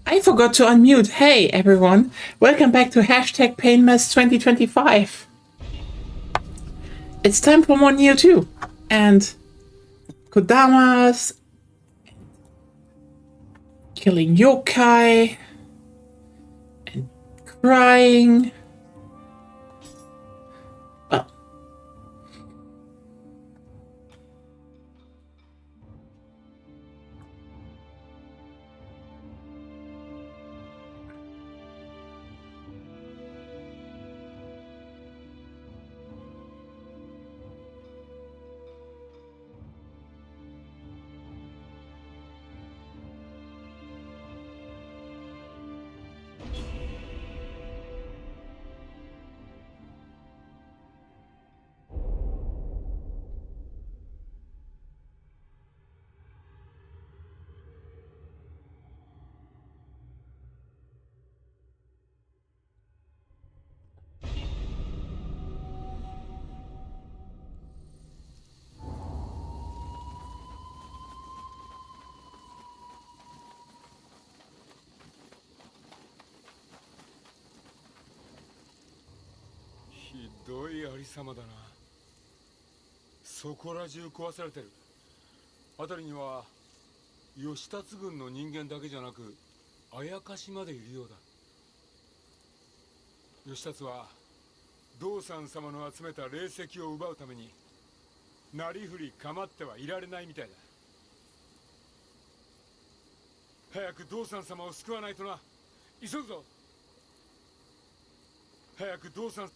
I forgot to unmute. Hey, everyone. Welcome back to hashtag Painmess 2025. It's time for more Nioh 2. And Kodamas, killing yokai, and crying. Well,ひどいありさまだな。そこら中壊されてる。辺りには吉達軍の人間だけじゃなくあやかしまでいるようだ。吉達は道三様の集めた霊石を奪うためになりふり構ってはいられないみたいだ。早く道三様を救わないとな。急ぐぞ。早く道三。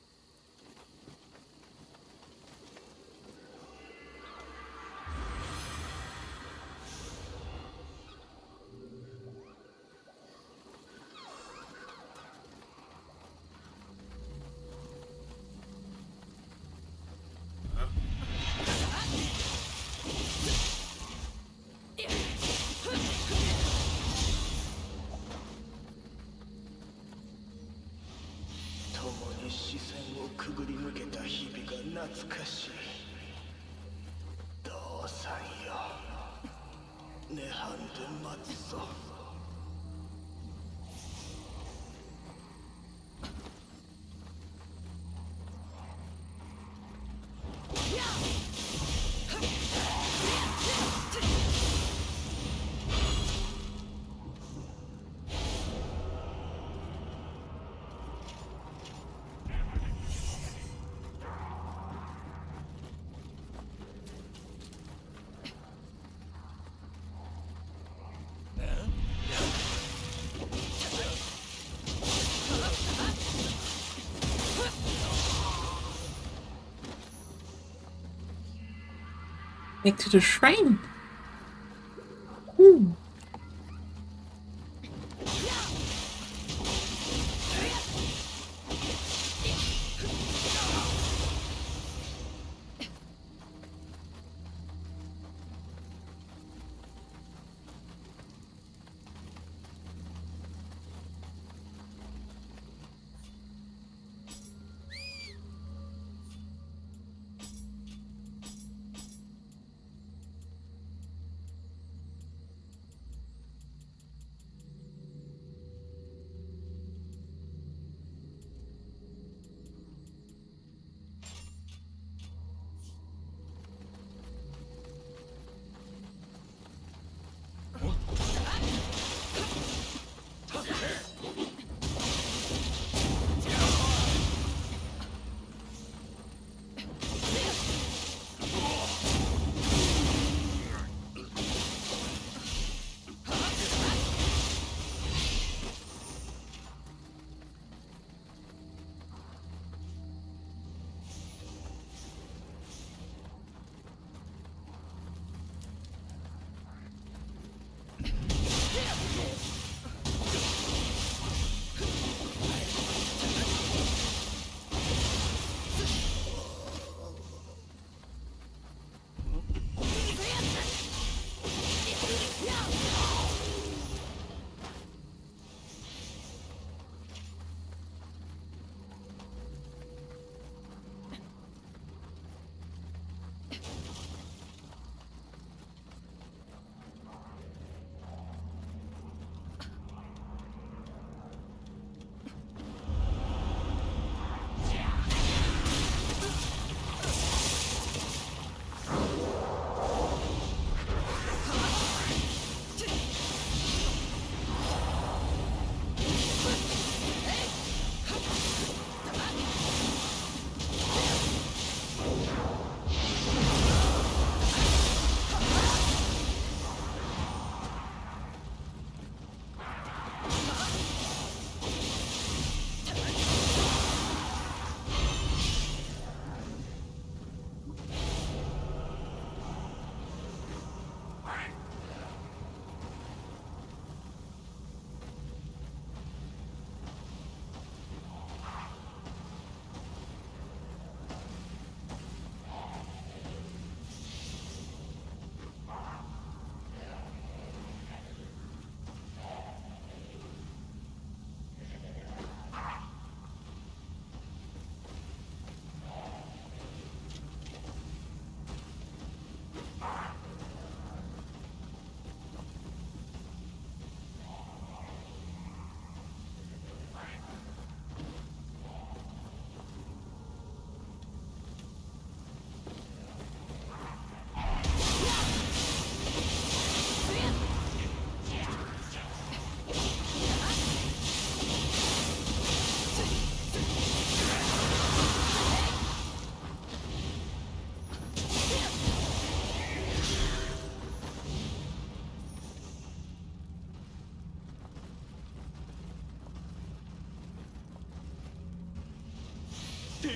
視線をくぐり抜けた日々が懐かしい。道さんよ、涅槃で待つぞ。back to the shrine. Ooh.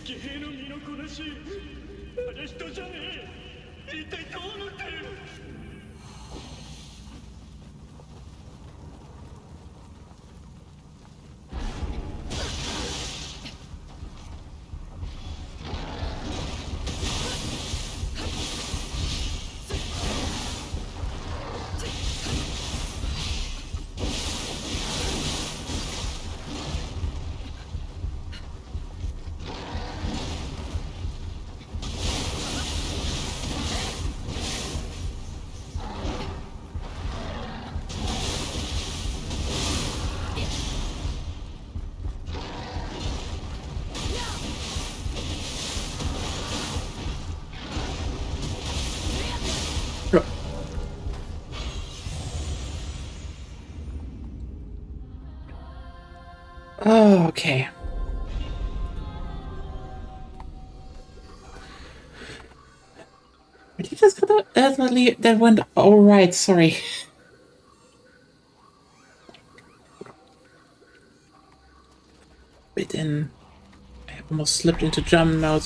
敵兵の身のこなしあれ人じゃねえ一体どうなってるOh, okay. Did you just cut out? That went all right. Sorry. Bit in. I almost slipped into German mode.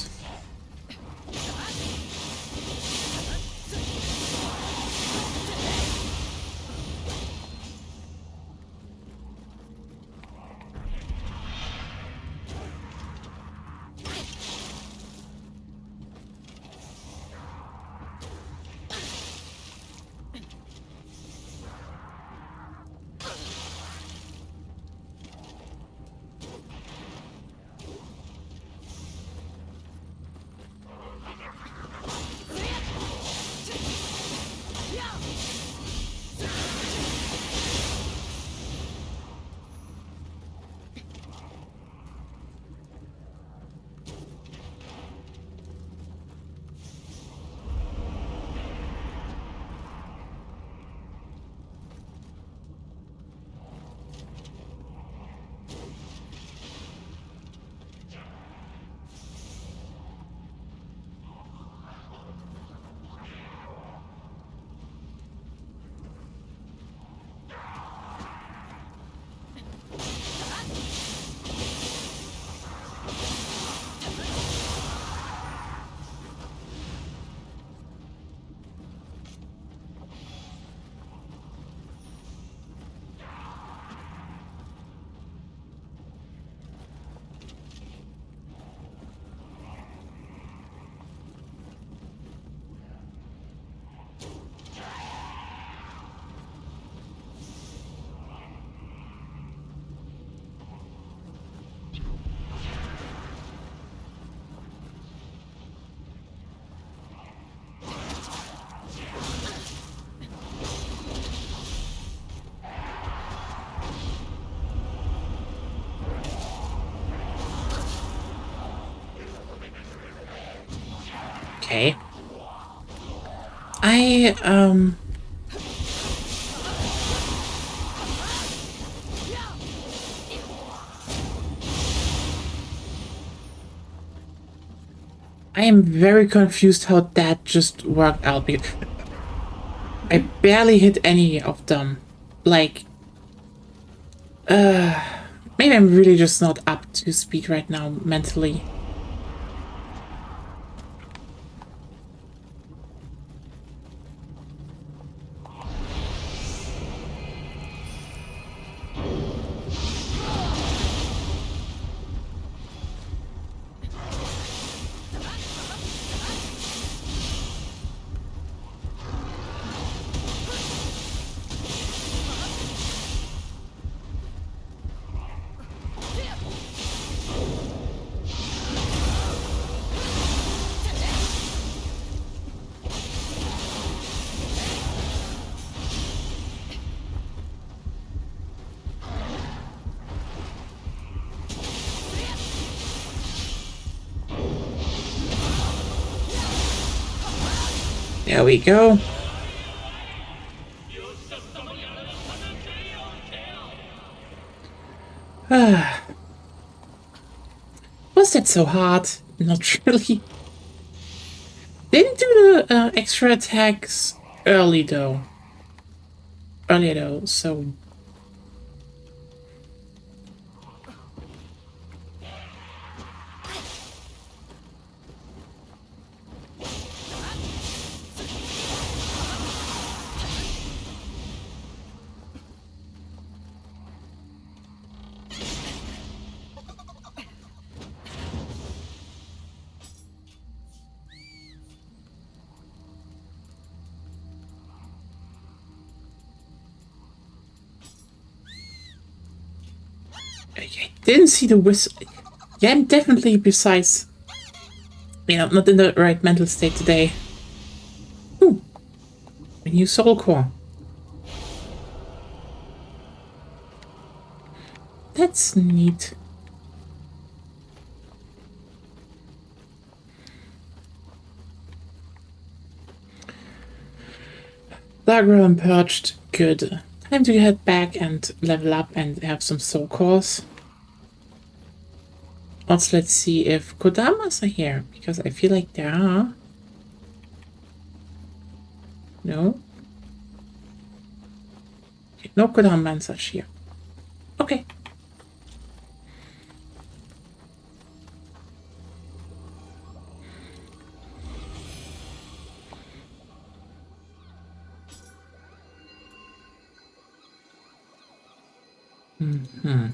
Okay. I am very confused how that just worked out because I barely hit any of them. Like, maybe I'm really just not up to speed right now mentally. There we go. Was that so hard? Not really. Didn't do the extra attacks earlier though, so... I didn't see the whistle. Yeah, I'm definitely besides. Not in the right mental state today. Ooh, a new soul core. That's neat. Dark Realm purged. Good. Time to head back and level up and have some soul cores. Also, let's see if Kodamas are here, because I feel like there are. No? No Kodamas are here. Okay. Mm-hmm.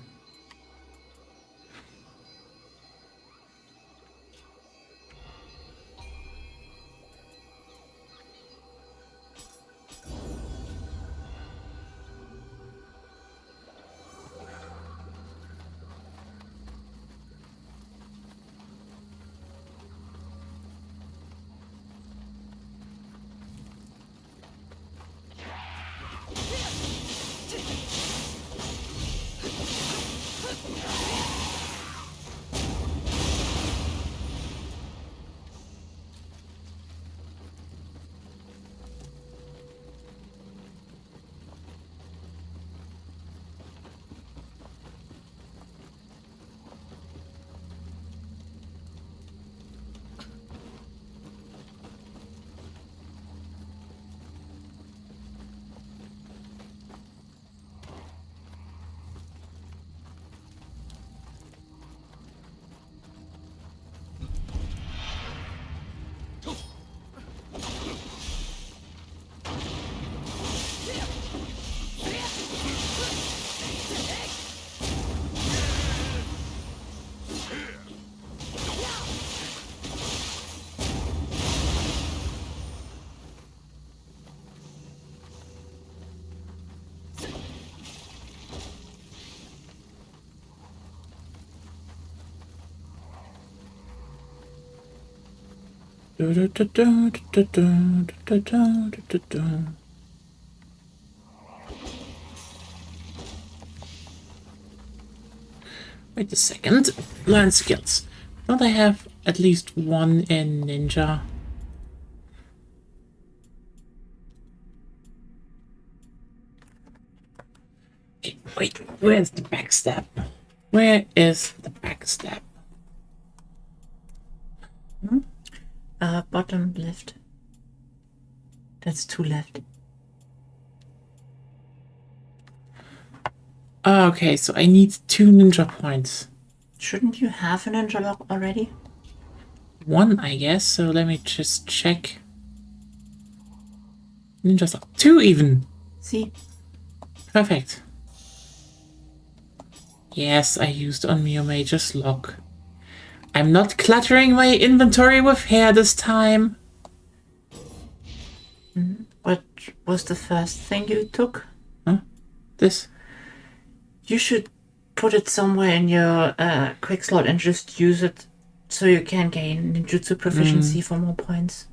Wait a second. Learn skills. Don't I have at least one in Ninja? Wait, where's the backstab? Where is the backstab? Bottom left. That's 2 left. Okay, so I need 2 ninja points. Shouldn't you have a ninja lock already? 1, I guess, so let me just check. Ninja lock. 2 even! See? Perfect. Yes, I used on Nioh Mage's lock. I'm not cluttering my inventory with hair this time. What was the first thing you took? Huh? This. You should put it somewhere in your quick slot and just use it so you can gain ninjutsu proficiency for more points.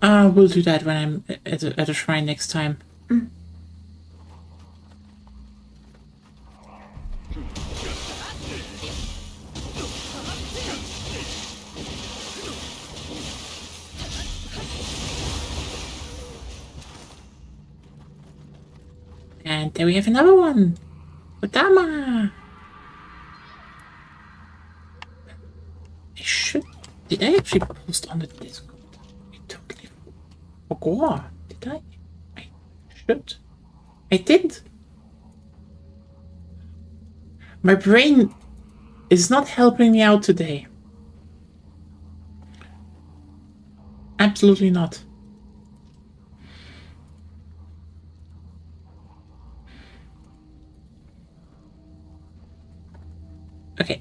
We'll do that when I'm at a shrine next time. And there we have another one. Odama. Did I actually post on the Discord? I totally forgot. Did I? I should. I did. My brain is not helping me out today. Absolutely not. Okay,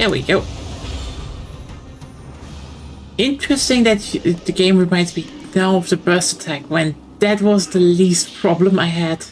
There we go. Interesting that the game reminds me now of the burst attack, when that was the least problem I had.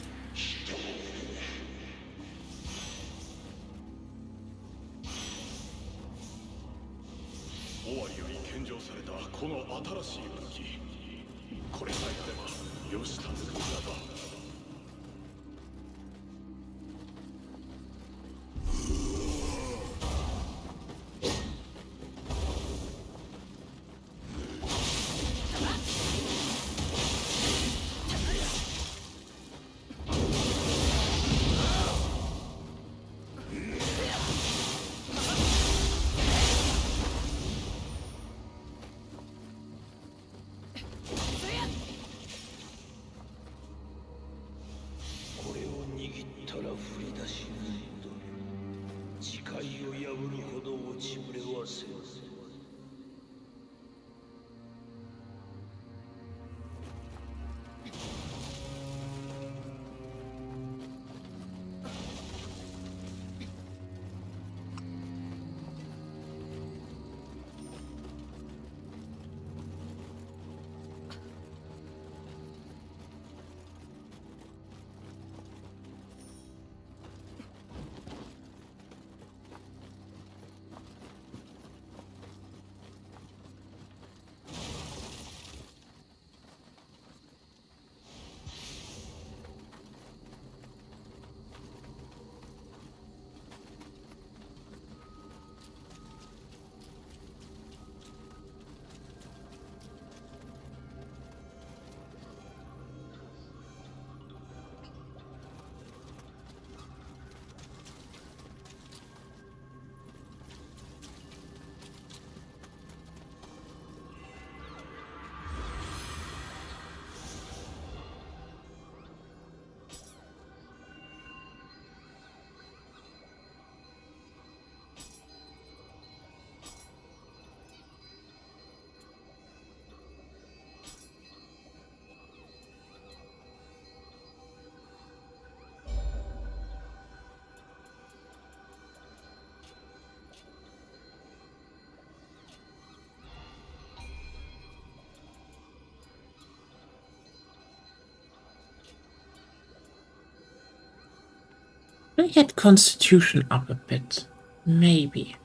I get Constitution up a bit. Maybe.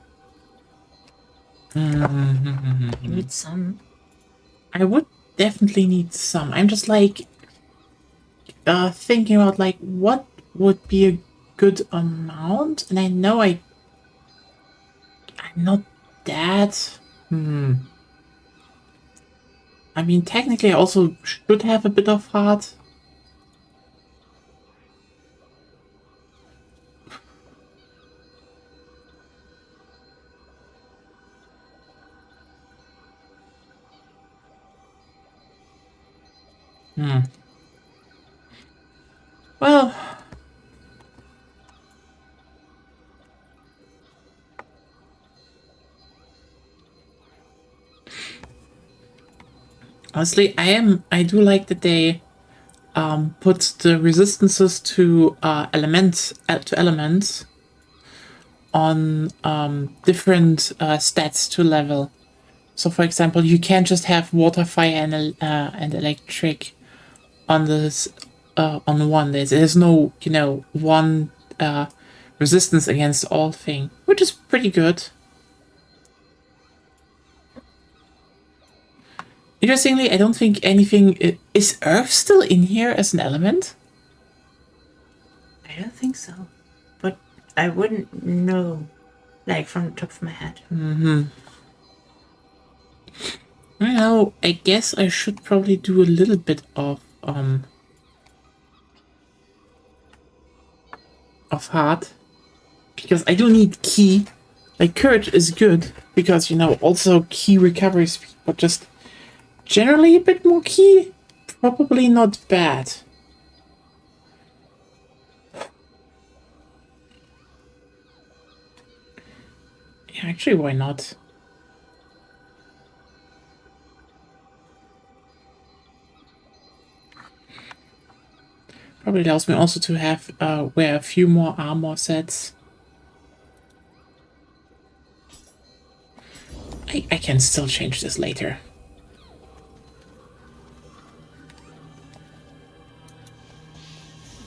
You need some. I would definitely need some. I'm just like thinking about like what would be a good amount, and I know I'm not that. I mean, technically, I also should have a bit of heart. Well, honestly, I do like that they put the resistances to elements on different stats to level. So, for example, you can't just have water, fire, and electric on this on one. There's no one resistance against all thing, which is pretty good. Interestingly, I don't think anything is Earth still in here as an element. I don't think so, but I wouldn't know, like from the top of my head. Well, I guess I should probably do a little bit of heart, because I do need key. Like, courage is good because also key recovery speed, but just generally a bit more key, probably not bad. Yeah, actually, why not? Probably allows me also to have wear a few more armor sets. I can still change this later.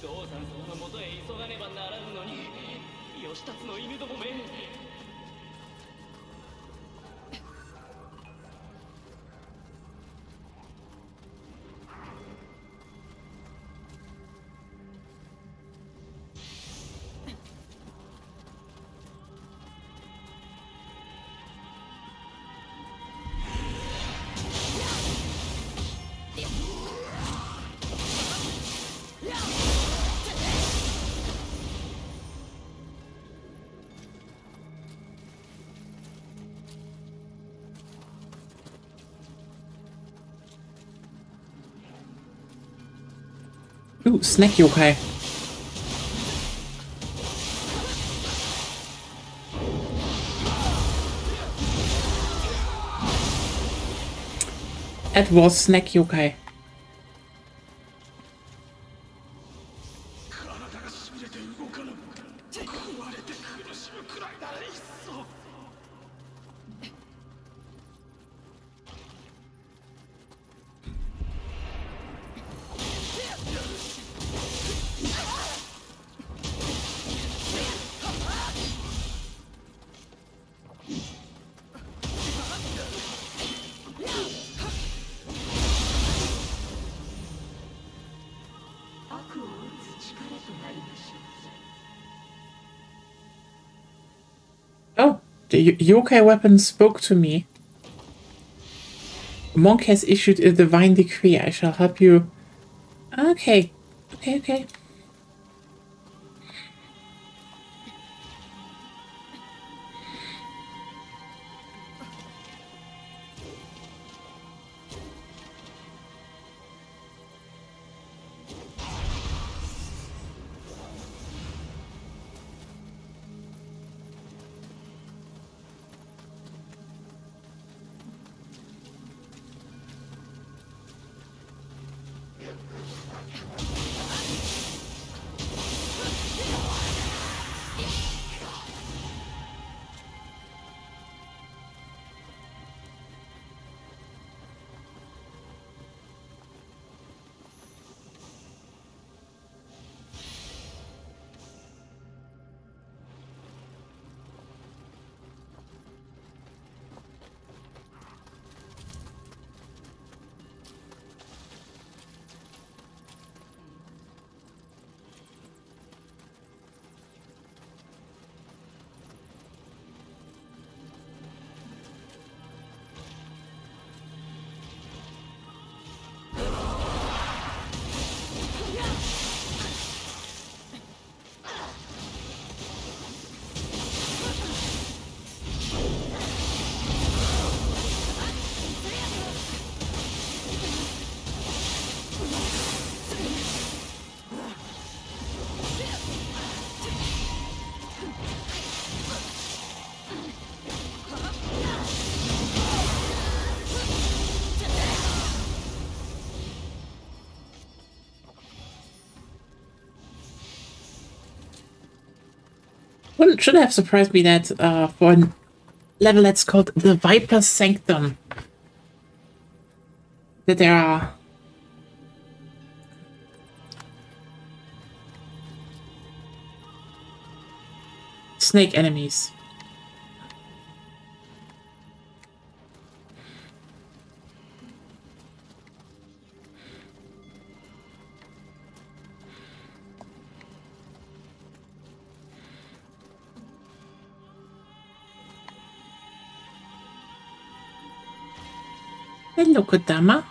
道山様のもとへ急がねばならぬのに義達の犬どもめ。Ooh, snack yokai. That was snack yokai. 体がしびれて動かぬ。食われて苦しむくらいならいっそ。Oh, the yokai weapon spoke to me. Monk has issued a divine decree. I shall help you. Okay. Okay. Well, it should have surprised me that for a level that's called the Viper's Sanctum, that there are snake enemies. Hello, Kodama.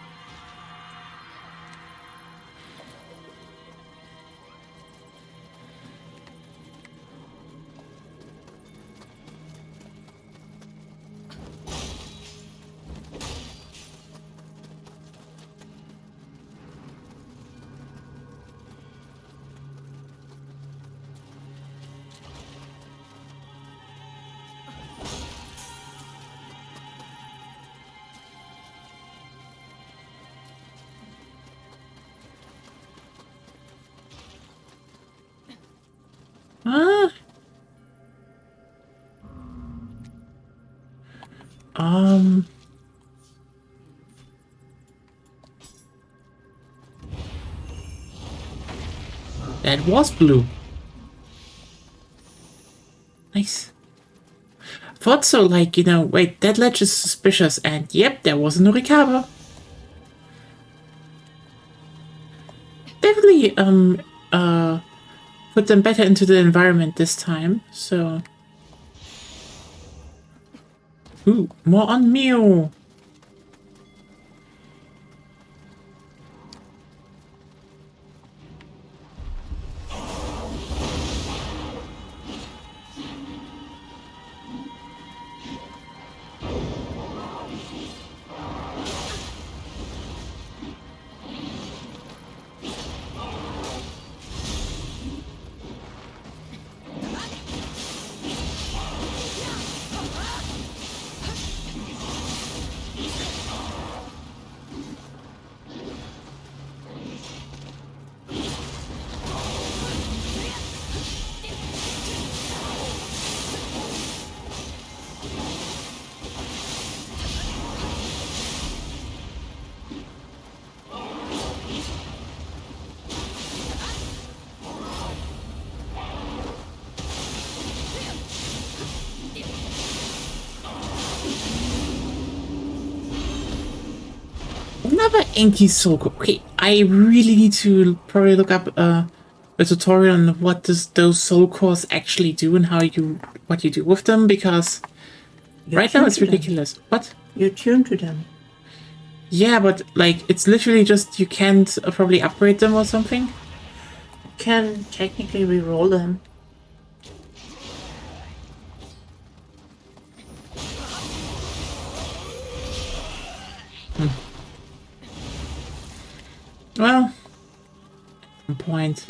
That was blue. Nice. Thought so, like, you know, wait, that ledge is suspicious, and yep, there was a Norikaba. Definitely, put them better into the environment this time, so... Ooh, more on Nioh. Another Enki Soul Core. Okay, I really need to probably look up a tutorial on what those soul cores actually do and what you do with them, because right now it's ridiculous. What? You're tuned to them. Yeah, but like it's literally just you can't probably upgrade them or something. You can technically re-roll them. Well, point.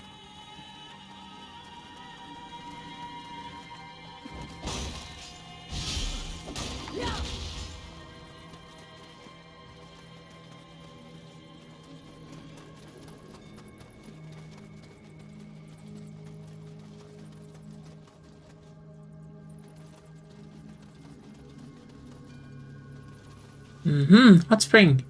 Hot spring.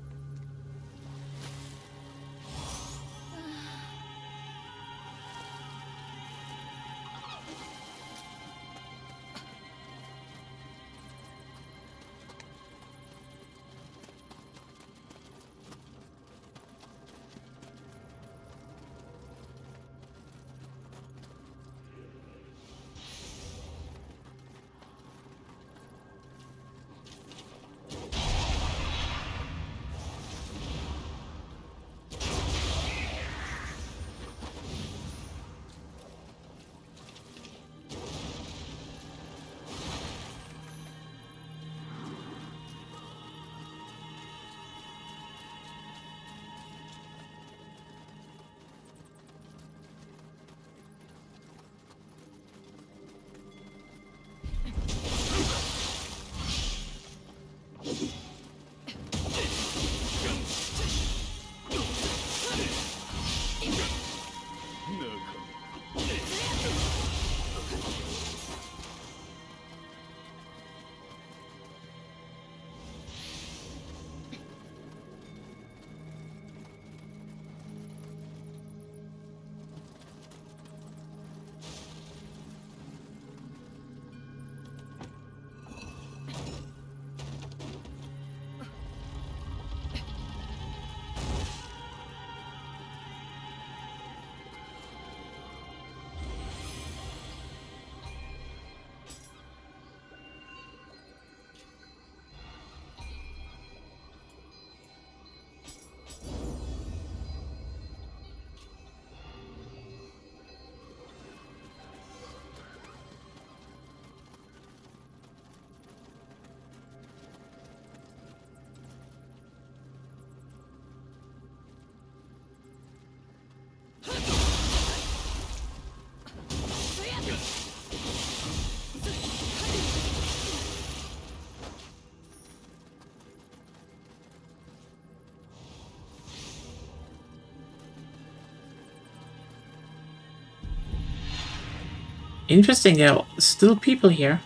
Interesting, there are still people here.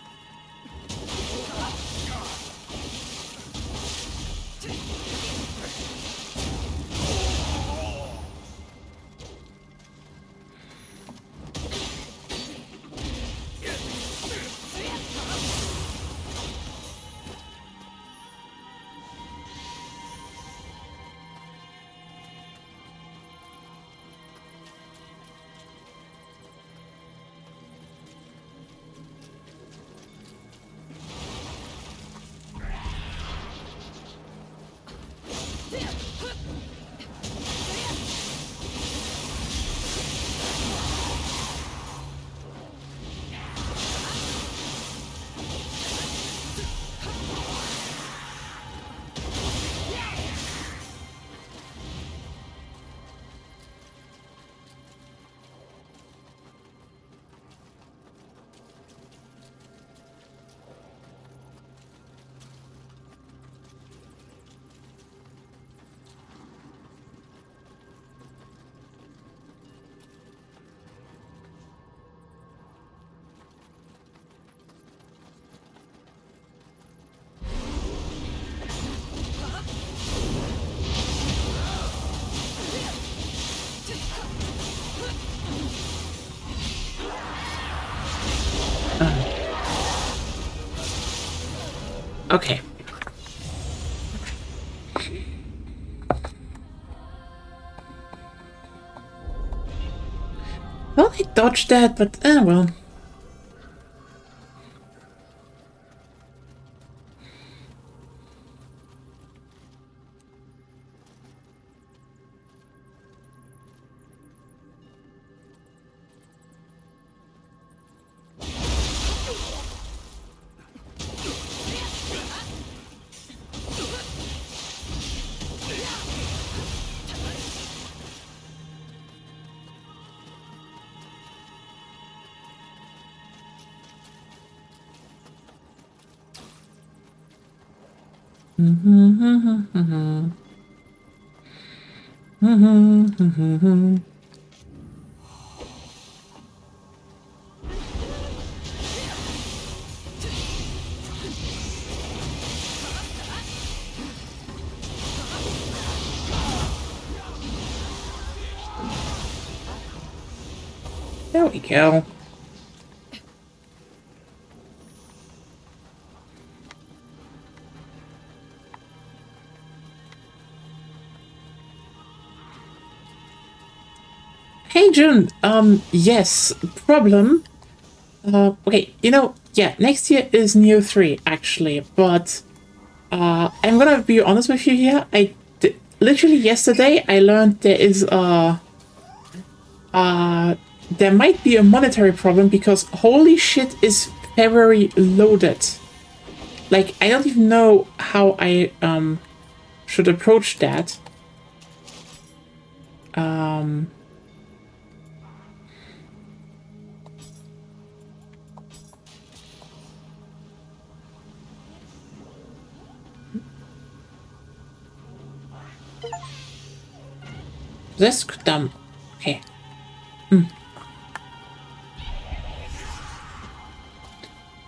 Okay. Well, I dodged that, but well. There we go. Hey June, yes, problem. Okay, yeah, next year is Nioh 3, actually, but, I'm gonna be honest with you here, literally yesterday, I learned there might be a monetary problem because holy shit is February loaded. Like, I don't even know how I, should approach that. That's dumb. Okay.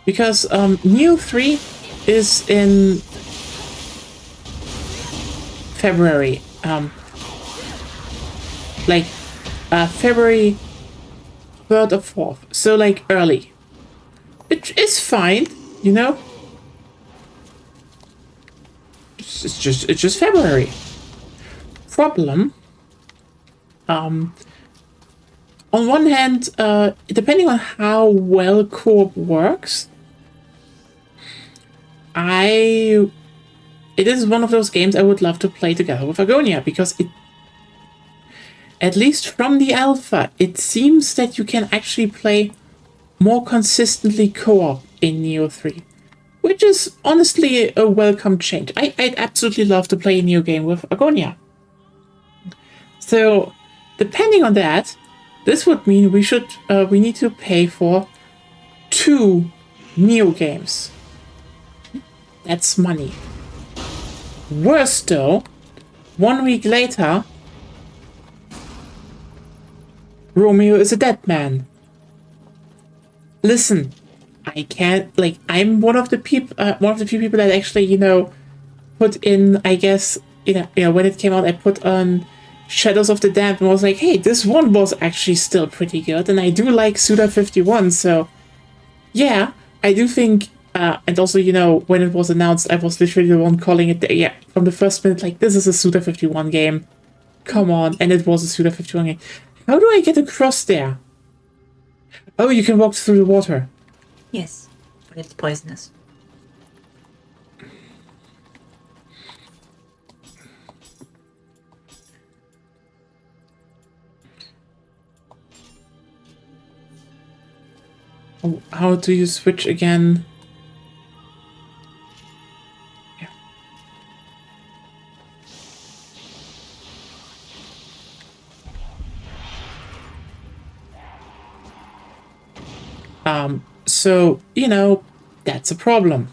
Because Nioh 3 is in February. Like February 3rd or 4th. So like early. It is fine, you know? It's just February. Problem. On one hand, depending on how well co-op works, it is one of those games I would love to play together with Agonia, because at least from the alpha, it seems that you can actually play more consistently co-op in Nioh 3, which is honestly a welcome change. I'd absolutely love to play a new game with Agonia. So, depending on that, this would mean we need to pay for 2 Nioh games. That's money. Worse though, 1 week later, Romeo is a dead man. Listen, I can't, like, I'm one of the few people that actually, put in, I guess, when it came out, I put on Shadows of the Damned and was like, hey, this one was actually still pretty good, and I do like Suda 51, so yeah, I do think, and also, when it was announced, I was literally the one calling it, from the first minute, like, this is a Suda 51 game, come on, and it was a Suda 51 game. How do I get across there? Oh, you can walk through the water. Yes, but it's poisonous. Oh, how do you switch again? Yeah. So, that's a problem.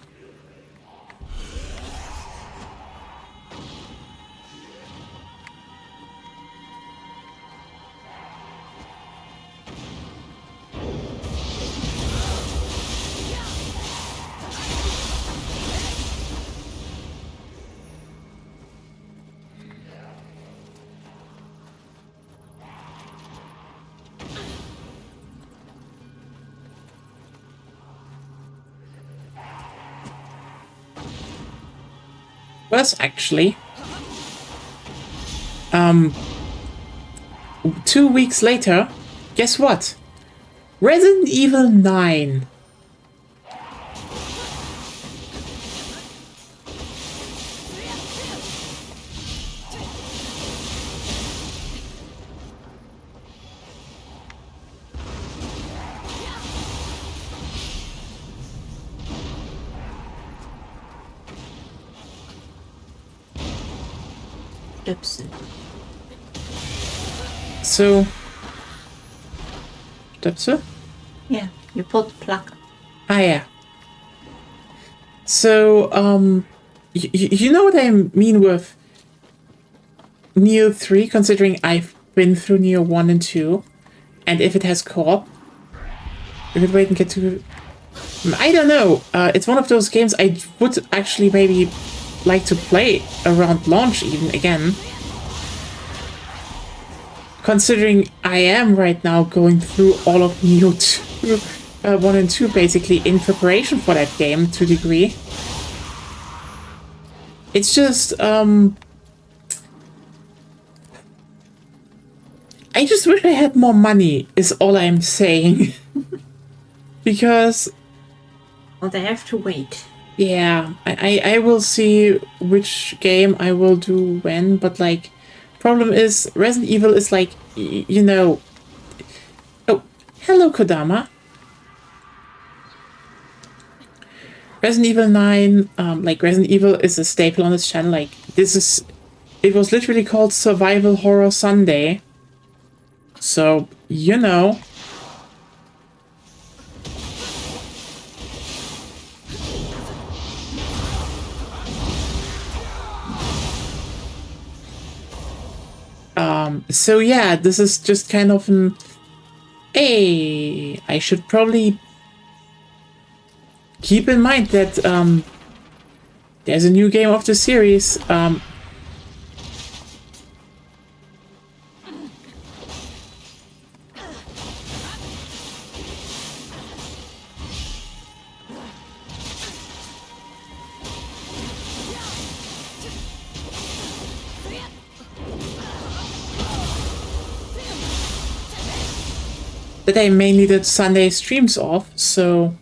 Worse, actually. 2 weeks later, guess what? Resident Evil 9. Oops. So, Stöpsel? Yeah, you pulled the plug. Ah, yeah. So, you know what I mean with Nioh 3, considering I've been through Nioh 1 and 2, and if it has co-op, we could wait and get to... I don't know. It's one of those games I would actually maybe like to play around launch even again. Considering I am right now going through all of Nioh 2, 1 and 2 basically in preparation for that game to a degree. It's just, I just wish I had more money, is all I'm saying. Because... Well, they have to wait. Yeah, I will see which game I will do when, but like, problem is, Resident Evil is like, you know... Oh, hello Kodama. Resident Evil 9, like, Resident Evil is a staple on this channel, like, this is... It was literally called Survival Horror Sunday. So, you know... So yeah, this is just kind of an... Hey, I should probably keep in mind that there's a new game of the series. That I mainly did Sunday streams off, so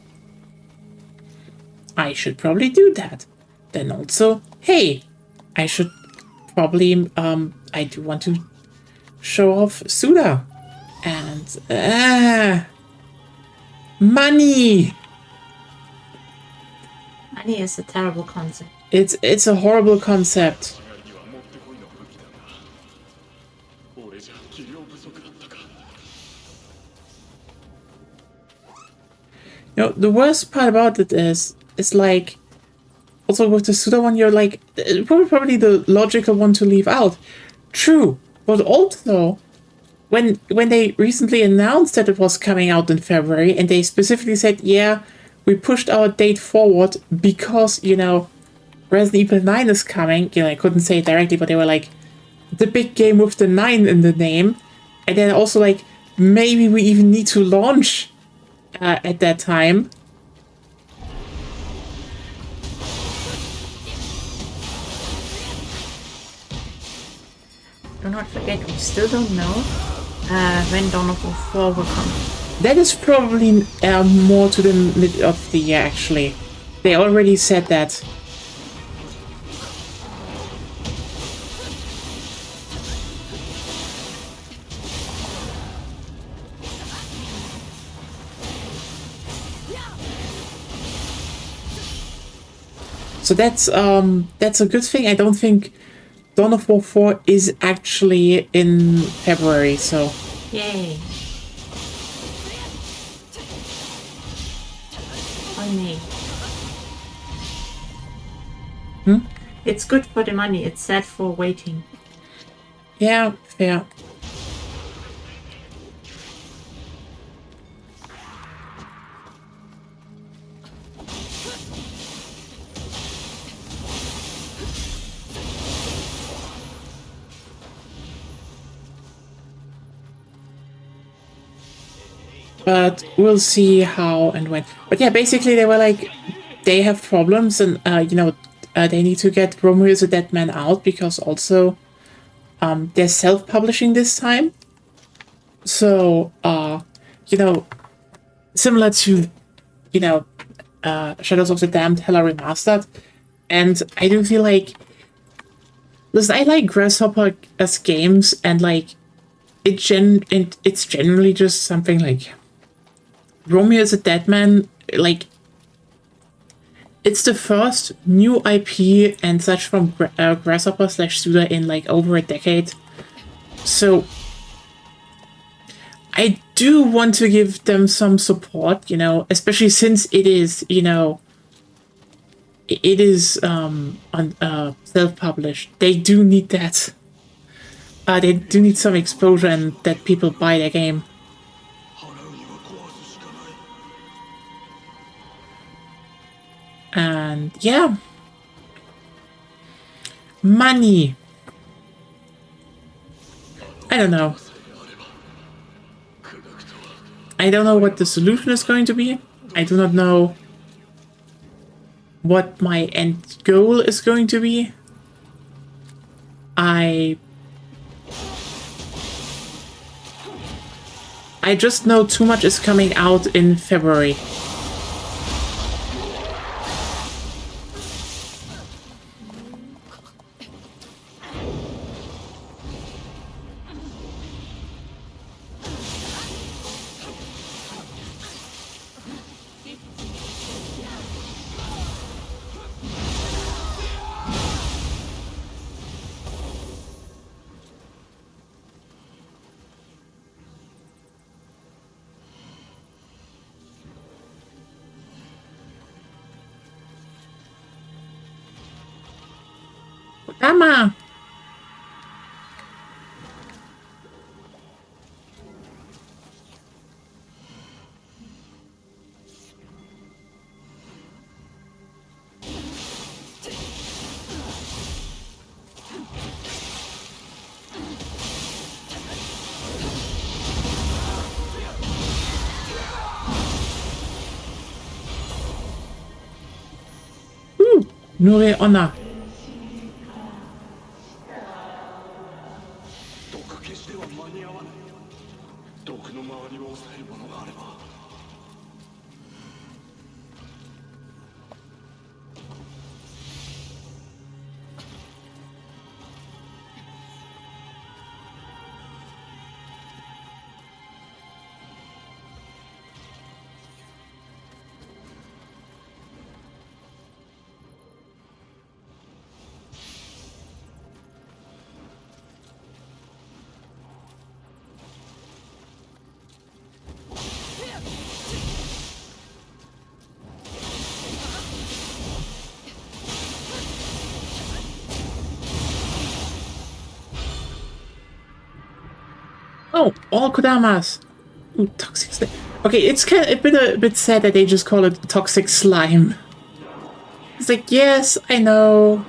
I should probably do that. Then also, hey, I should probably, I do want to show off Suda. And, money! Money is a terrible concept. It's a horrible concept. 互いにはもってこいの武器だが俺じゃ器量不足だったか You know, the worst part about it is like, also with the Suda one, you're like, probably the logical one to leave out. True, but also, when they recently announced that it was coming out in February, and they specifically said, yeah, we pushed our date forward because, you know, Resident Evil 9 is coming. You know, I couldn't say it directly, but they were like, the big game with the 9 in the name. And then also like, maybe we even need to launch at that time. Do not forget, we still don't know when Dawn of War 4 will come. That is probably more to the mid of the year, actually. They already said that. So that's a good thing. I don't think Dawn of War 4 is actually in February, so... Yay. Money. It's good for the money, it's sad for waiting. Yeah, fair. But we'll see how and when. But yeah, basically they were like, they have problems, and you know, they need to get Romeo is a Dead Man out, because also they're self-publishing this time. So, you know, similar to, Shadows of the Damned Hella Remastered. And I do feel like, listen, I like Grasshopper as games, and like, it's generally just something like Romeo is a Dead Man, like, it's the first new IP and such from Grasshopper / Suda in like over a decade. So I do want to give them some support, especially since it is, it is self-published. They do need that. They do need some exposure and that people buy their game. And yeah. Money. I don't know. I don't know what the solution is going to be. I do not know what my end goal is going to be. I just know too much is coming out in February. Mama! Nure Honor. Oh, all Kodamas. Ooh, toxic slime. Okay, it's kind of a bit sad that they just call it toxic slime. It's like, yes, I know.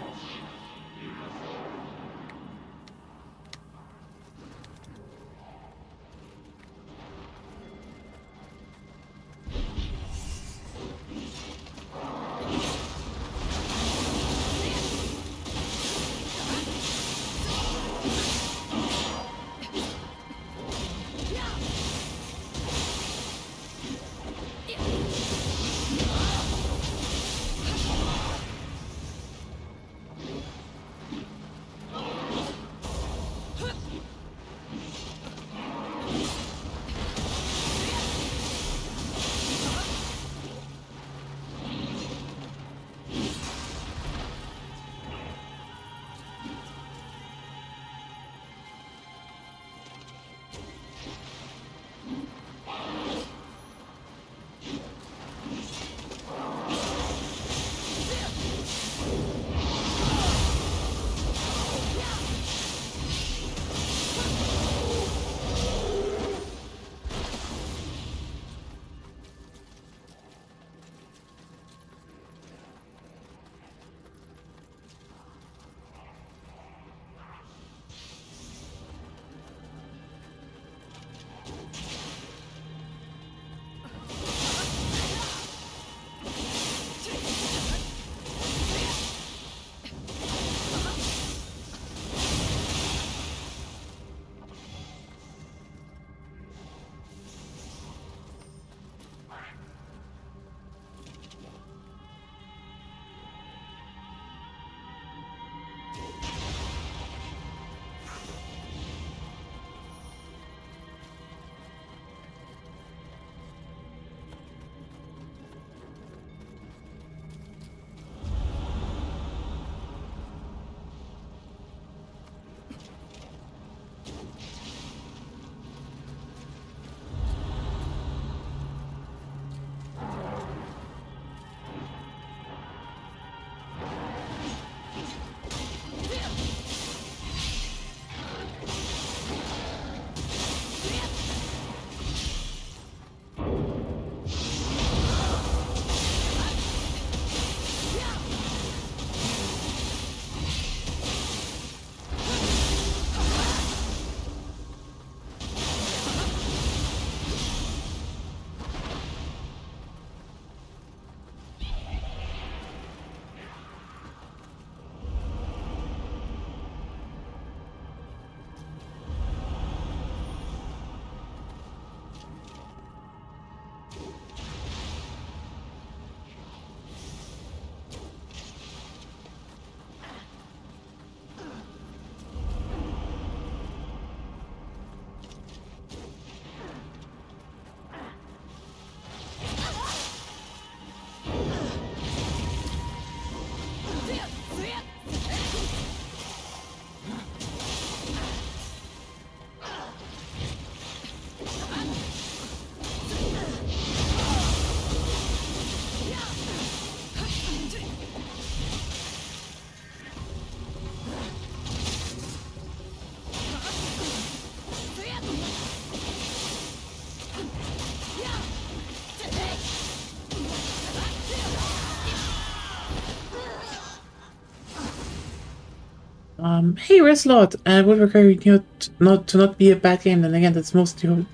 Hey, Reslot, would require you to not be a bad game. Then again, that's mostly.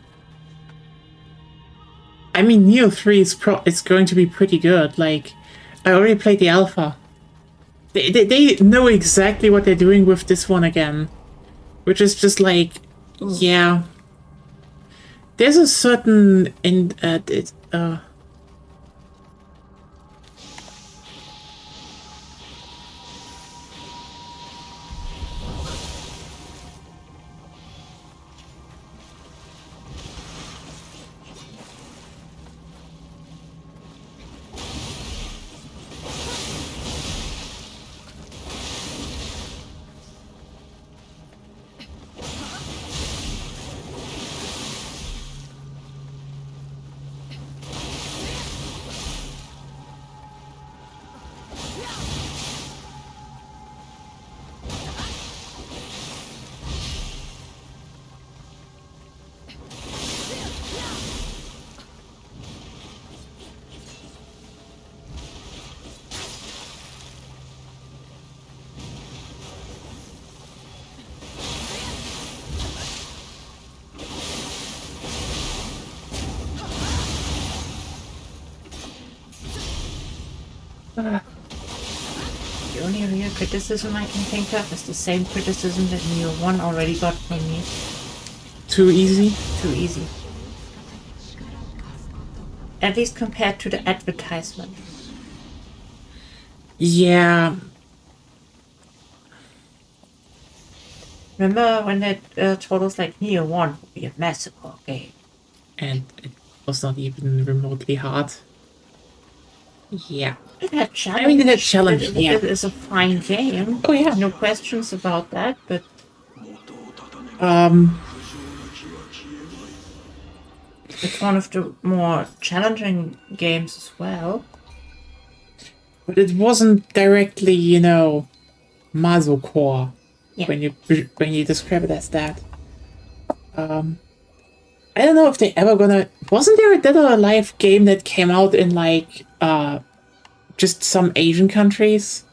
I mean, Nioh 3 is going to be pretty good. Like, I already played the alpha. They know exactly what they're doing with this one again, which is just like, yeah. There's a certain The only real criticism I can think of is the same criticism that Nioh 1 already got from me. too easy. Too easy. At least compared to the advertisement. Yeah. Remember when they told us like Nioh 1 would be a massacre game? And it was not even remotely hard. Yeah. It had challenge. I mean, it had challenge, yeah. It is a fine game. Oh, yeah. No questions about that, but it's one of the more challenging games as well. But it wasn't directly, you know, Masocore. Yeah. When you describe it as that. I don't know if they ever gonna. Wasn't there a Dead or Alive game that came out in like just some Asian countries,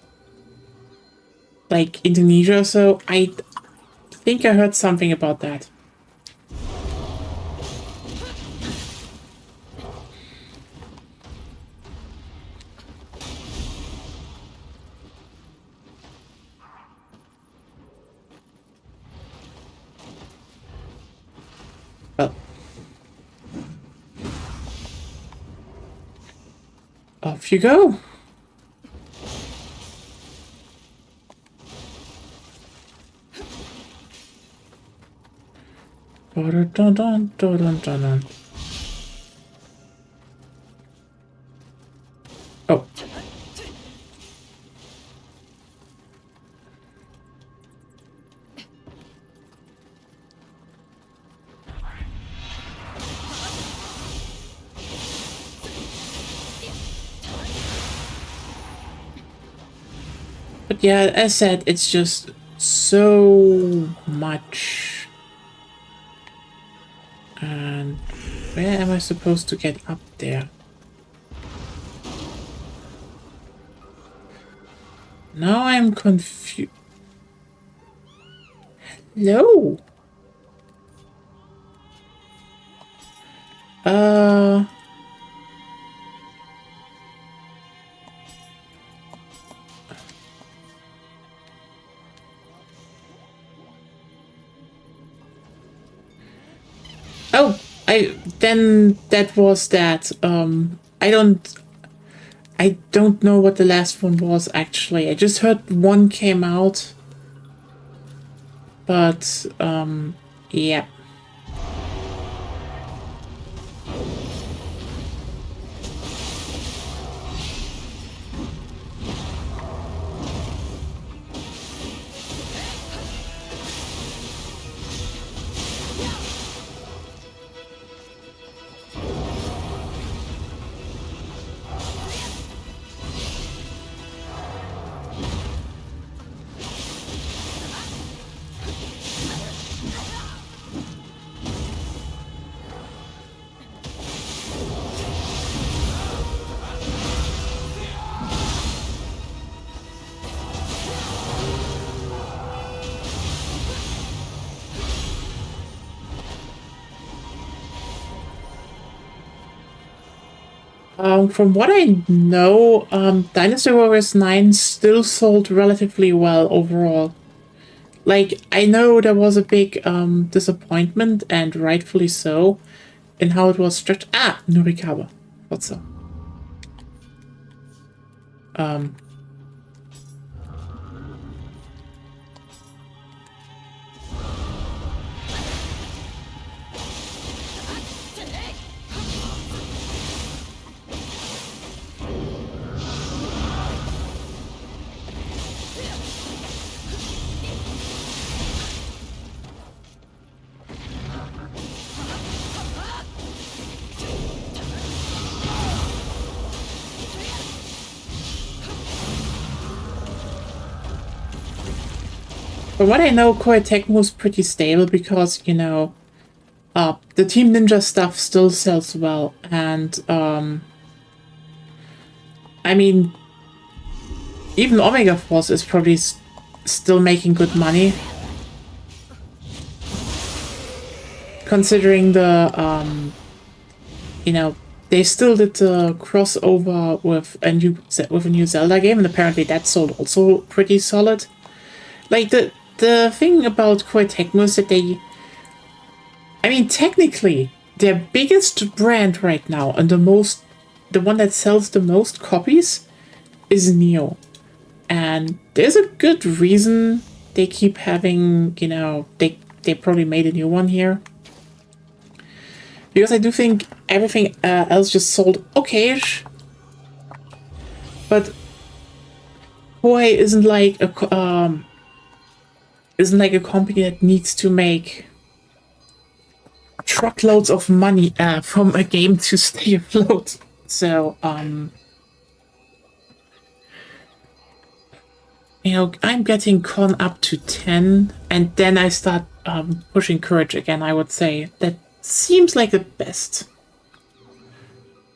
like Indonesia or so? I think I heard something about that. Well, off you go. Dun, dun, dun, dun, dun, dun. Oh. But yeah, as said, it's just so much. And where am I supposed to get up there? Now I'm confused. Hello? Oh, then that was that. I don't know what the last one was actually. I just heard one came out. But yeah. From what I know, Dynasty Warriors 9 still sold relatively well overall. Like, I know there was a big disappointment, and rightfully so, in how it was structured. Ah, Nurikawa. What's up? From what I know, Koei Tecmo is pretty stable because, you know, the Team Ninja stuff still sells well. And, I mean, even Omega Force is probably still making good money. Considering the, you know, they still did the crossover with a new Zelda game, and apparently that sold also pretty solid. Like, the thing about Koei Tecmo is that they... I mean, technically, their biggest brand right now, and the one that sells the most copies, is Nioh. And there's a good reason they keep having, you know, they probably made a new one here. Because I do think everything else just sold okay-ish. But Koei isn't like a company that needs to make truckloads of money from a game to stay afloat. So, you know, I'm getting Con up to 10, and then I start pushing Courage again, I would say. That seems like the best.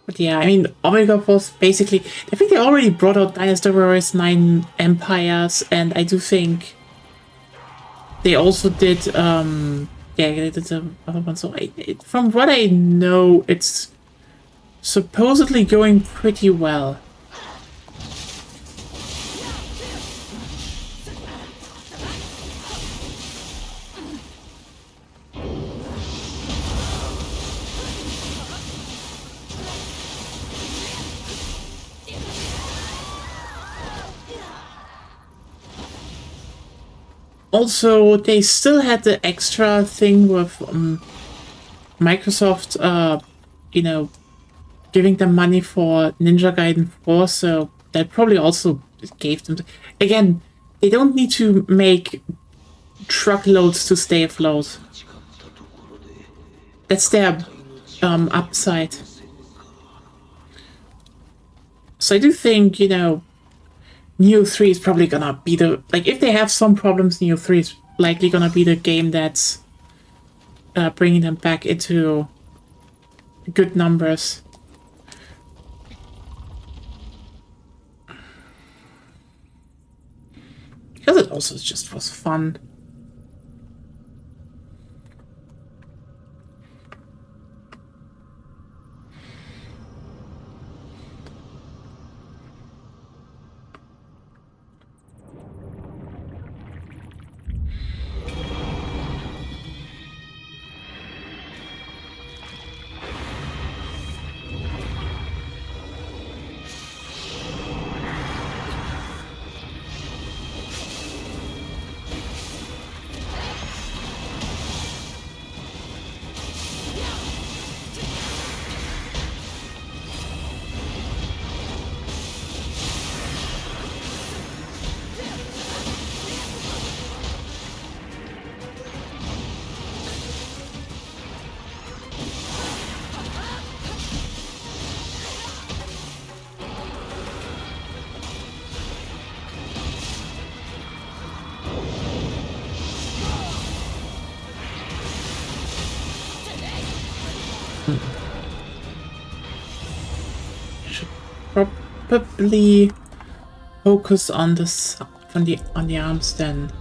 But yeah, I mean, Omega Force basically... I think they already brought out Dynasty Warriors 9 Empires, and I do think they also did... yeah, they did the other one. So from what I know, it's supposedly going pretty well. Also, they still had the extra thing with Microsoft, you know, giving them money for Ninja Gaiden 4, so that probably also gave them... Again, they don't need to make truckloads to stay afloat. That's their upside. So I do think, you know, Nioh 3 is probably gonna be the... Like, if they have some problems, Nioh 3 is likely gonna be the game that's bringing them back into good numbers. Because it also just was fun. Probably focus on this on the arms then.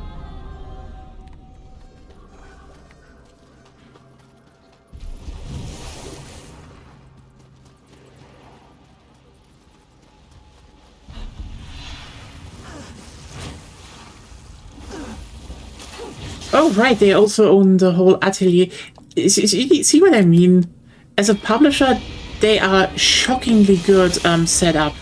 Oh, right, they also own the whole atelier. See what I mean? As a publisher, they are shockingly good set up.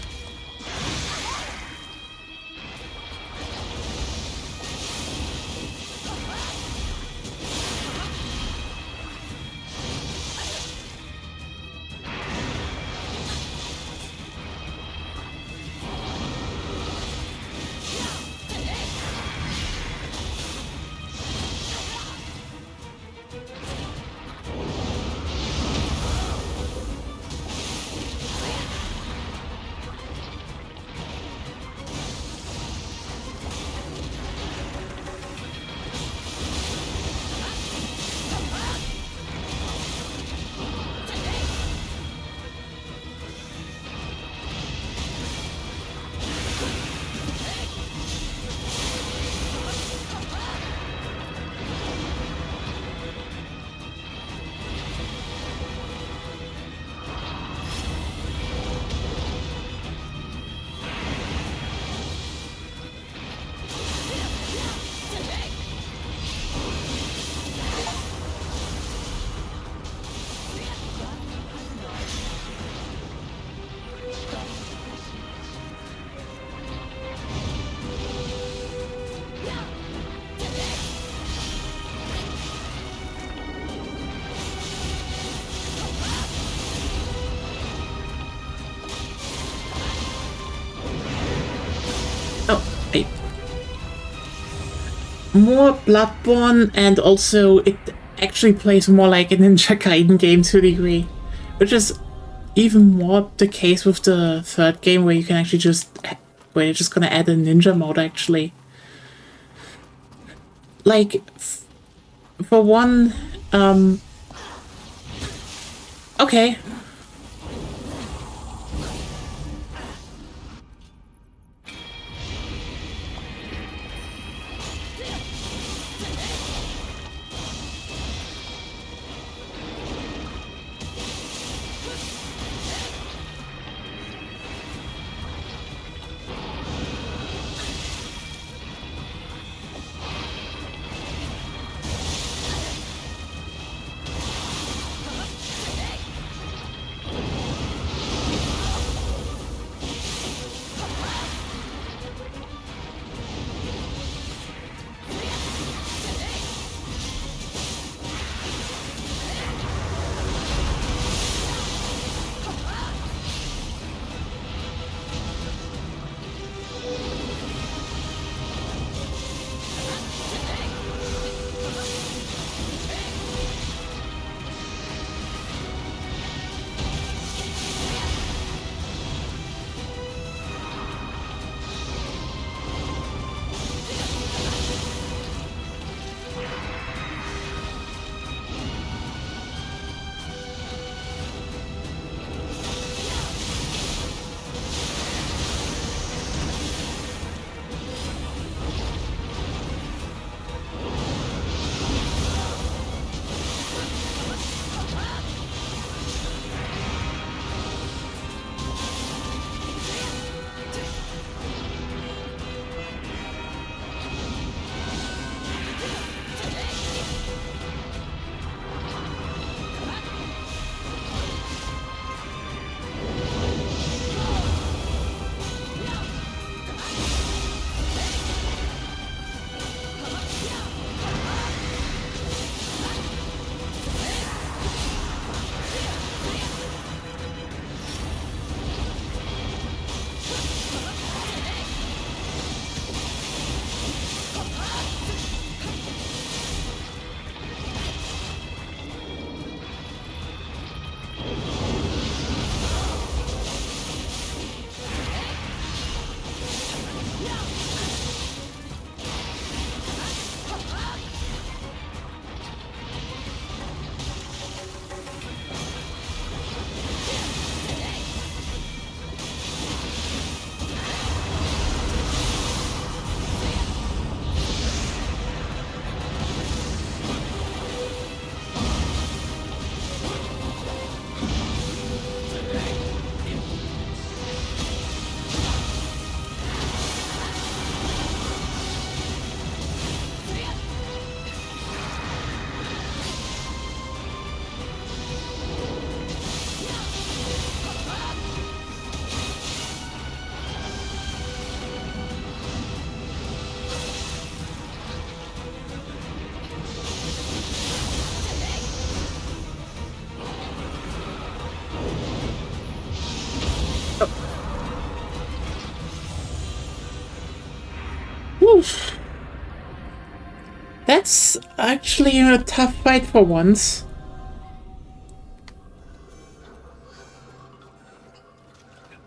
More Bloodborne, and also it actually plays more like a Ninja Gaiden game to a degree, which is even more the case with the third game, where you can actually where you're just gonna add a ninja mode actually. Like, for one, okay. That's actually a tough fight for once.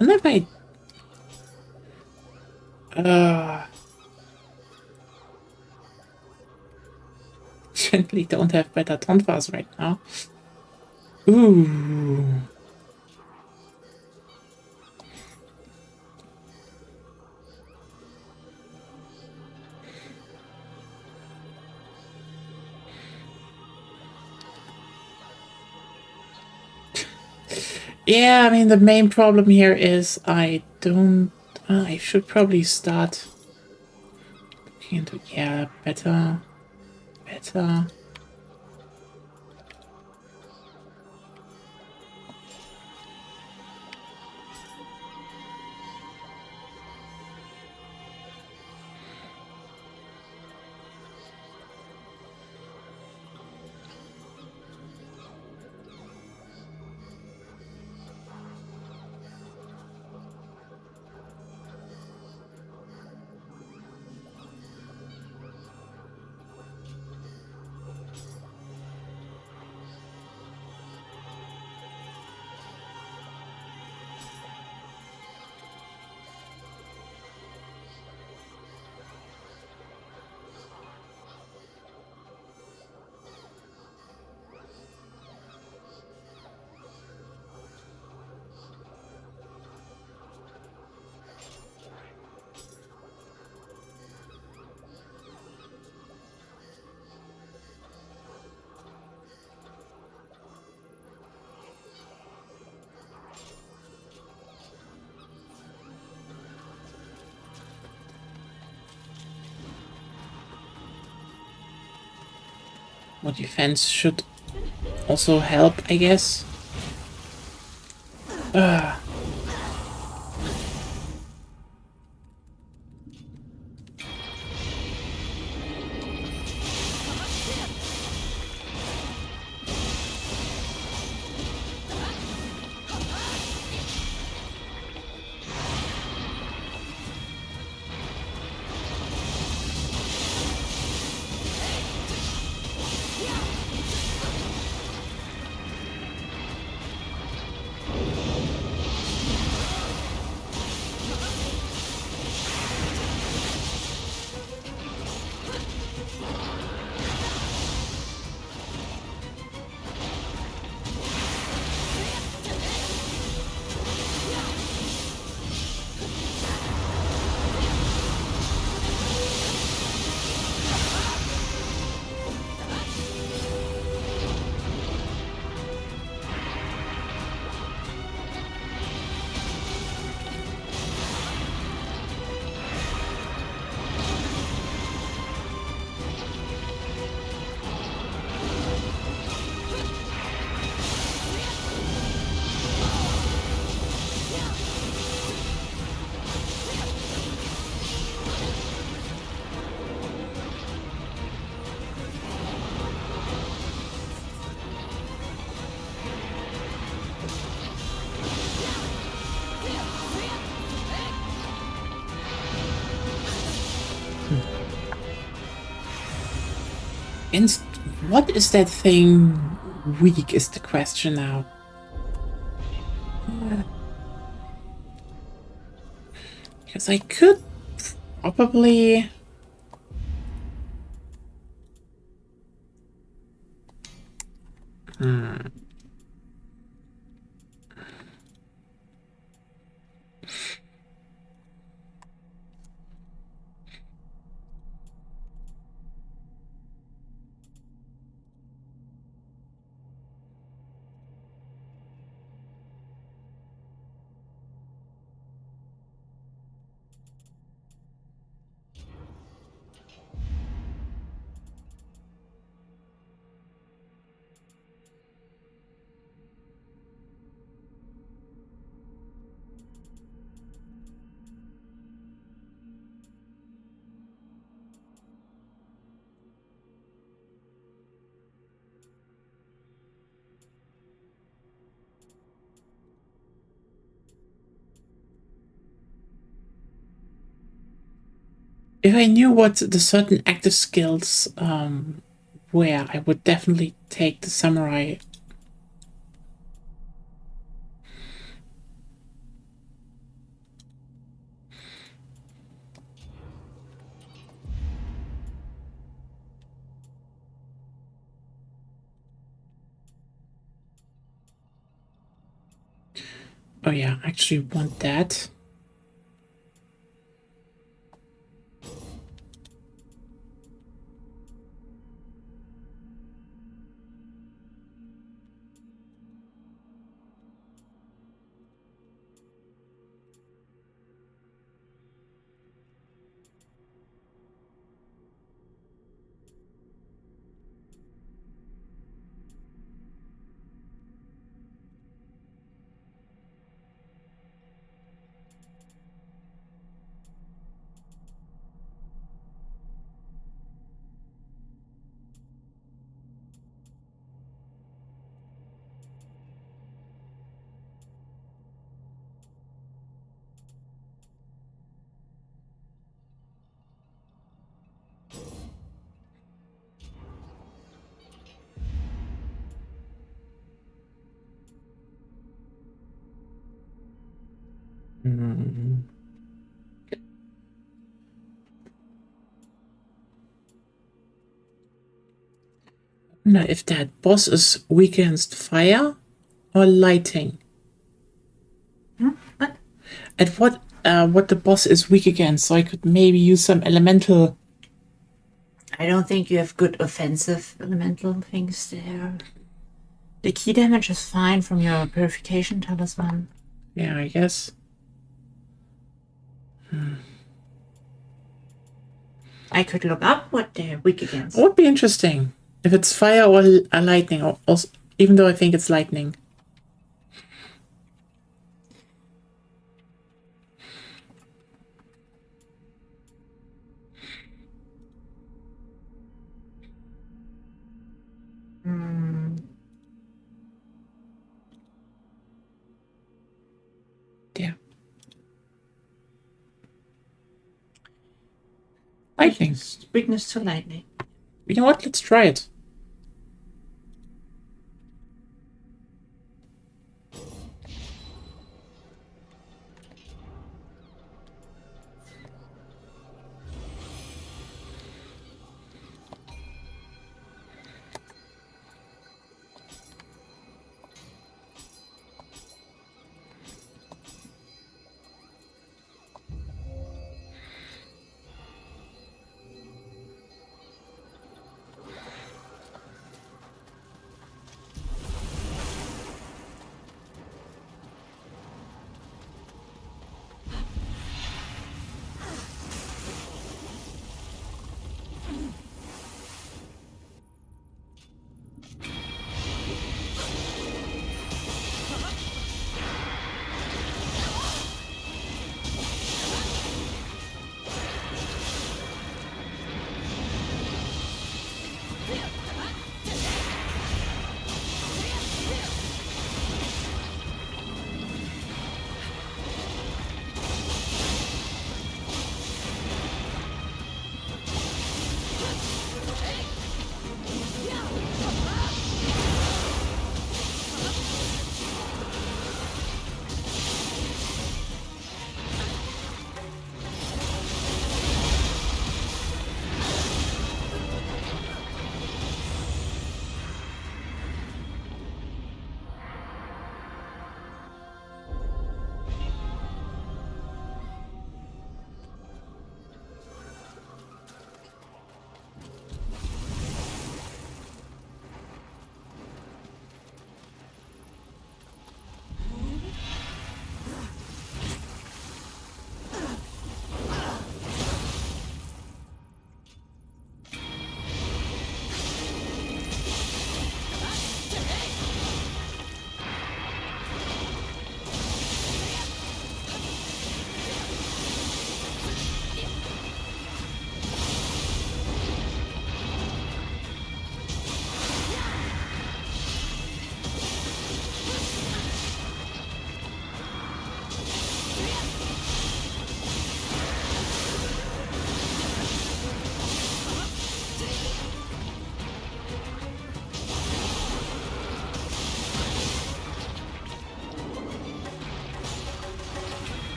I wonder if I... Gently don't have better tonfas right now. Ooh. Yeah, I mean, the main problem here is I don't... I should probably start looking into... Yeah, better. Better. More defense should also help, I guess. Inst what is that thing weak is the question now. Because I could probably... If I knew what the certain active skills were, I would definitely take the samurai. Oh yeah, I actually want that. Hmm. Now, if that boss is weak against fire or lighting. What? At what the boss is weak against, so I could maybe use some elemental. I don't think you have good offensive elemental things there. The key damage is fine from your purification talisman. Yeah, I guess. I could look up what they're weak against. It would be interesting if it's fire or lightning, or also, even though I think it's lightning. Yeah. Lightning. Weakness to lightning. You know what? Let's try it.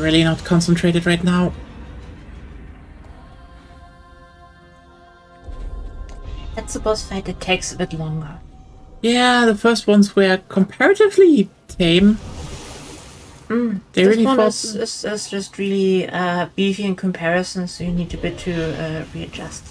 really not concentrated right now. That's a boss fight that takes a bit longer. Yeah, the first ones were comparatively tame. They This really one fought. is just really beefy in comparison, so you need a bit to readjust.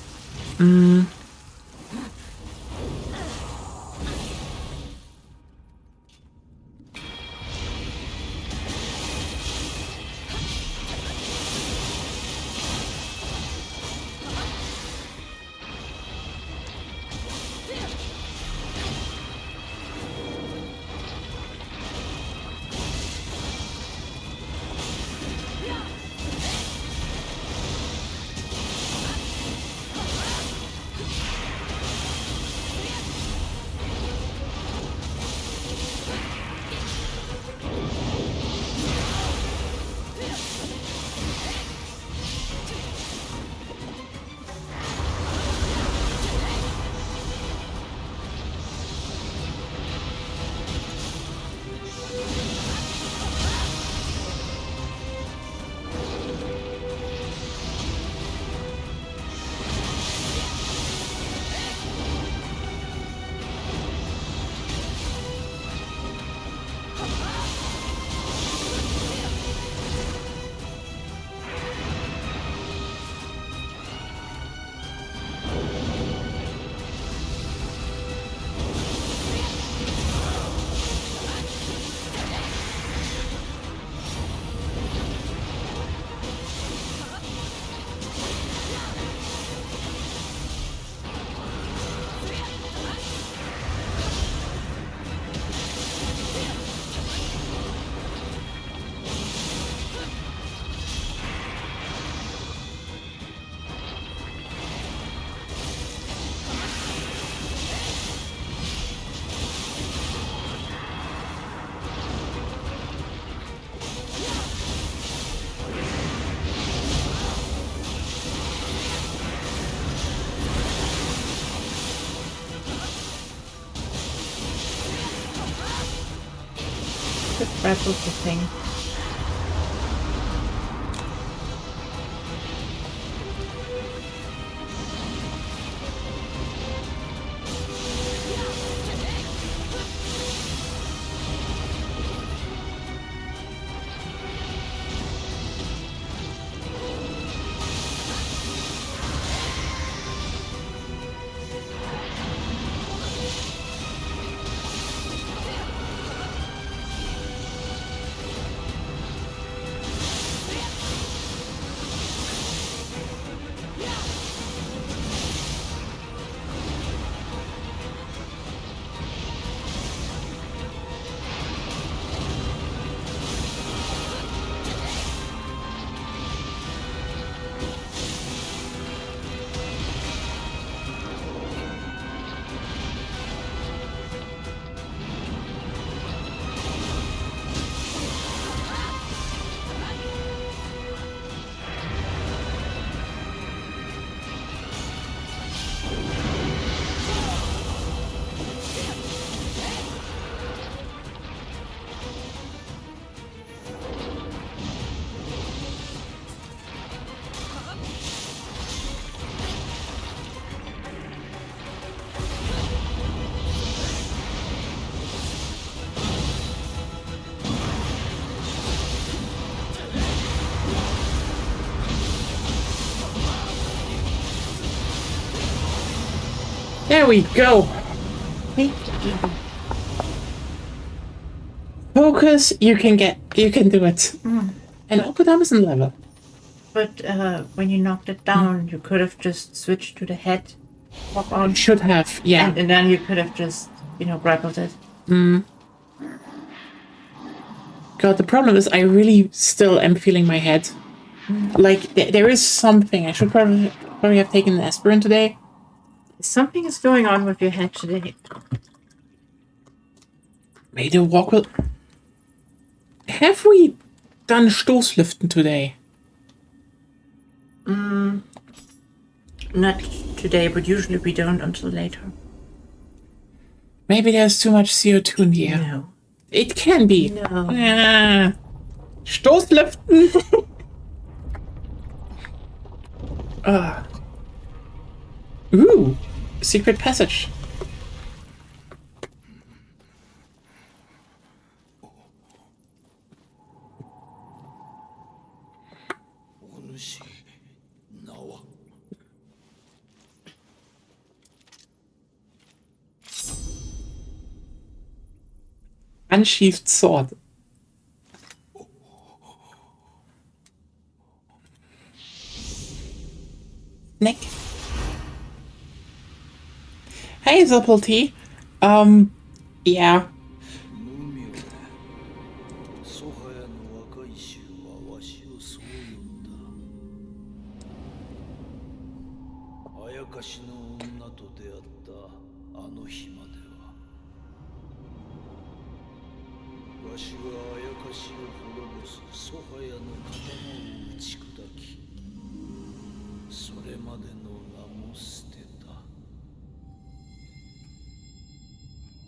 Grapple the thing. There we go. Focus, you can do it. And Okudame's level. But when you knocked it down, you could have just switched to the head. Walk on. Should have, yeah. And then you could have just, grappled it. God, the problem is I really still am feeling my head. Like, there is something. I should probably have taken an aspirin today. Something is going on with your head today. Maybe the walk will... Have we done Stoßlüften today? Not today, but usually we don't until later. Maybe there's too much CO2 in the air. No. It can be. No. Ah. Stoßlüften! Ooh, secret passage. Unsheathed sword. Nick. Hey, Supplety. Yeah. ソハヤの若い衆はわしをそう呼んだ。あやかしの女と出会ったあの日までは、わしはあやかしを滅ぼすソハヤの刀を打ち砕き、それまでの名も捨てた。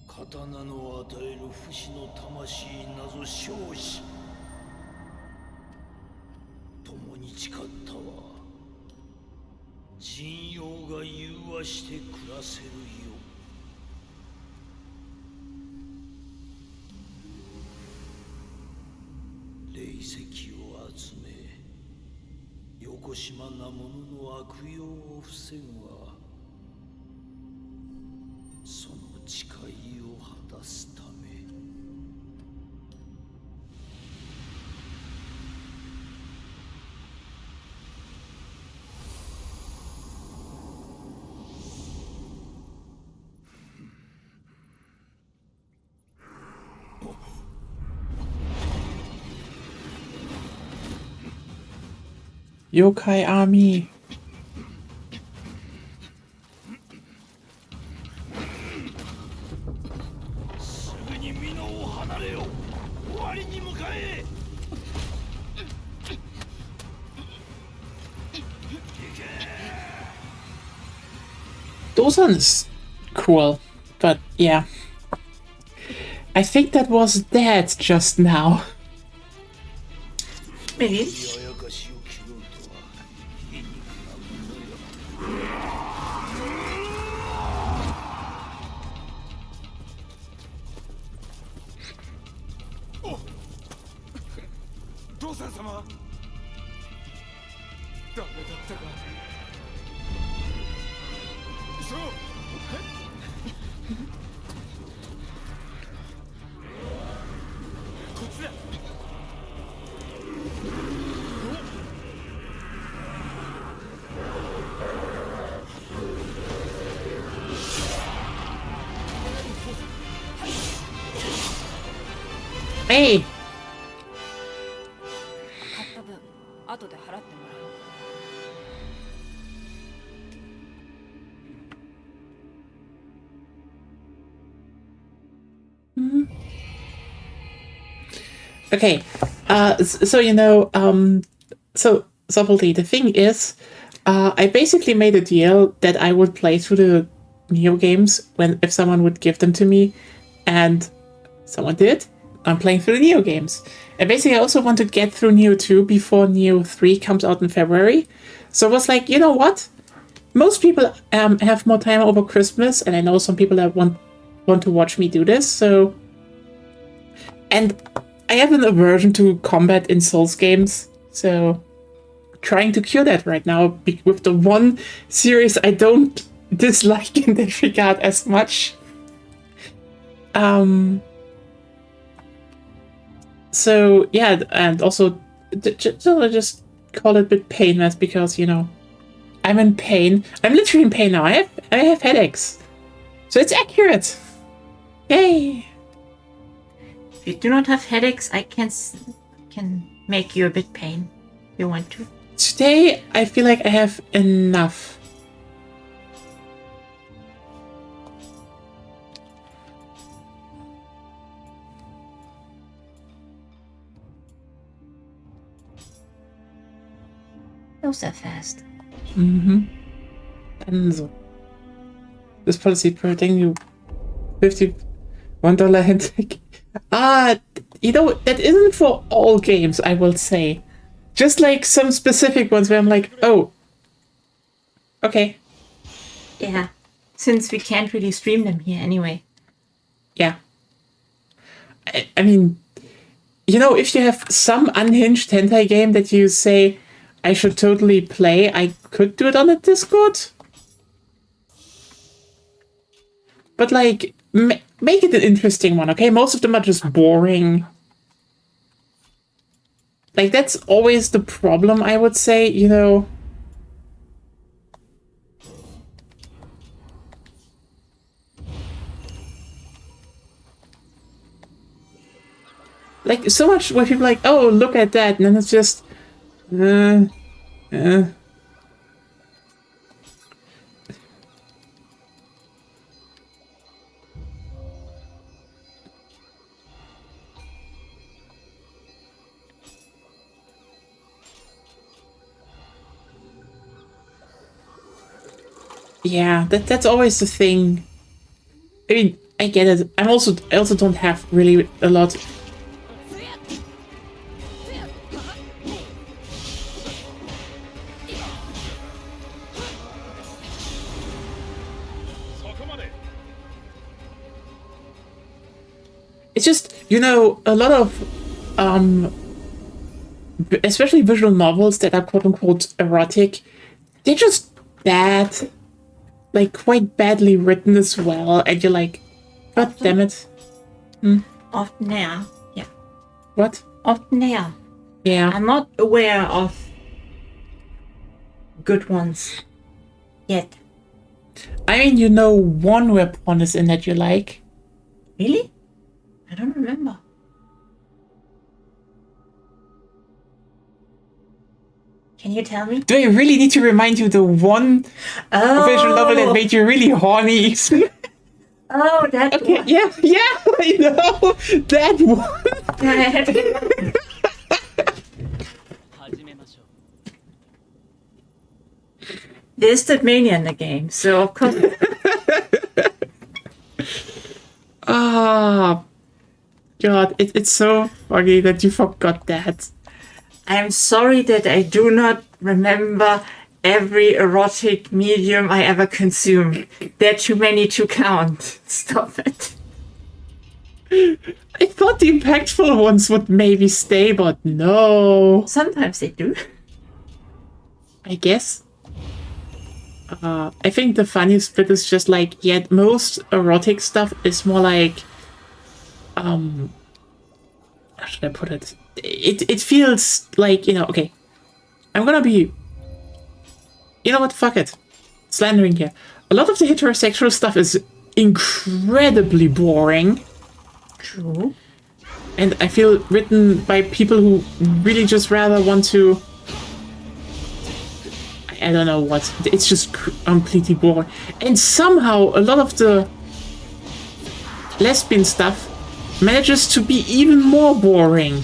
刀の与える不死の魂なぞ生死、共に誓ったは人妖が融和して暮らせるよ。霊石を集め、よこしまな者の悪用を防ぐは、その誓いを果たすため。Yokai Army. すぐに美濃を離れよ。終わりに向かえ。 Dosan's cool, but yeah. I think that was dead just now. Maybe. あやかしを切ろうとは皮肉なものよ。父さん様、ダメだったか。急ごう。こっちだ。Hey! 買った分後で払ってもらう。 Okay, so you know, so Subtlety, the thing is, I basically made a deal that I would play through the Nioh games if someone would give them to me, and someone did. I'm playing through the Nioh games. And basically I also want to get through Nioh 2 before Nioh 3 comes out in February. So I was like, you know what? Most people have more time over Christmas, and I know some people that want to watch me do this, so... And I have an aversion to combat in Souls games, so trying to cure that right now with the one series I don't dislike in that regard as much. So yeah, and also just call it a bit painless because, you know, I'm in pain. I'm literally in pain now. I have headaches, so it's accurate. Yay! If you do not have headaches, I can make you a bit pain. If you want to. Today, I feel like I have enough. Those are fast. Mhm. Dann so. This policy protecting you $51 intake. you know, that isn't for all games, I will say. Just like some specific ones where I'm like, oh, okay, Yeah. Since we can't really stream them here anyway. yeah. I mean, you know, if you have some unhinged hentai game that you say I should totally play, I could do it on a Discord. But, like, make it an interesting one, okay? Most of them are just boring. Like, that's always the problem, I would say, you know. Like, so much where people are like, oh, look at that, and then it's just... Yeah, that's always the thing. I mean, I get it. I also don't have really a lot. It's just, you know, a lot of especially visual novels that are quote unquote erotic, they're just bad. Like, quite badly written as well, and you're like, God damn it. Often now. Yeah. What? Often now. Yeah. I'm not aware of good ones yet. I mean, you know, one where porn is in that you like. Really? I don't remember. Can you tell me? Do I really need to remind you the one visual novel that made you really horny? Oh, that Okay, one. yeah, I know. That one. There's that mania in the game, so of course. Ah, God, it's so funny that you forgot that. I'm sorry that I do not remember every erotic medium I ever consumed. There are too many to count. Stop it. I thought the impactful ones would maybe stay, but no. Sometimes they do. I guess. I think the funniest bit is just like, yeah, most erotic stuff is more like, how should I put it? It feels like, you know, okay, I'm gonna be, you know what, fuck it, slandering here. A lot of the heterosexual stuff is incredibly boring. True. And I feel written by people who really just rather want to, I don't know what, it's just completely boring. And somehow a lot of the lesbian stuff manages to be even more boring.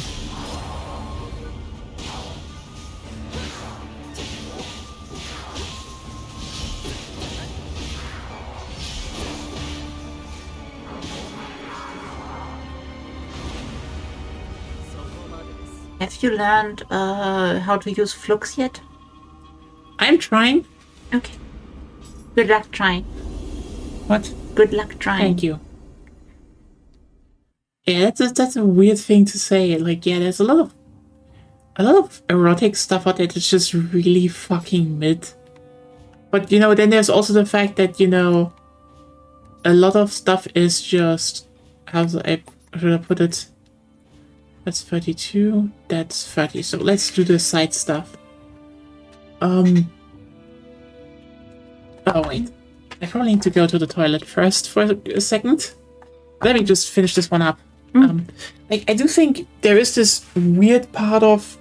Have you learned how to use Flux yet? I'm trying. Okay. Good luck trying. What? Good luck trying. Thank you. Yeah, that's a weird thing to say. Like, yeah, there's a lot of erotic stuff out there that's just really fucking mid. But, you know, then there's also the fact that, you know, a lot of stuff is just, should I put it? That's 32, that's 30. So let's do the side stuff. Oh wait. I probably need to go to the toilet first for a second. Let me just finish this one up. Like, I do think there is this weird part of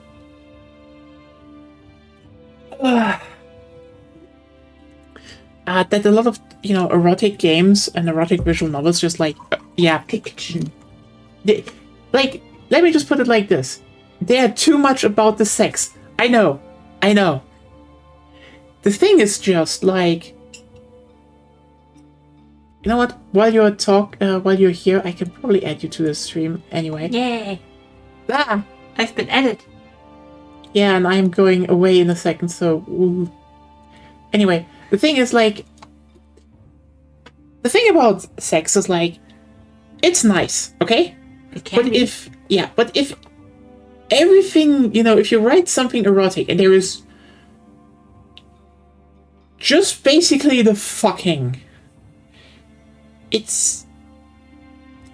that a lot of, you know, erotic games and erotic visual novels just like, yeah, fiction. Like, let me just put it like this. They are too much about the sex. I know. The thing is just like, You know what? While you're here, I can probably add you to the stream anyway. Yay! Ah, I've been added. yeah, and I'm going away in a second. So, anyway, the thing is like, the thing about sex is like, it's nice, okay? It can But be. if everything, if you write something erotic and there is just basically the fucking, it's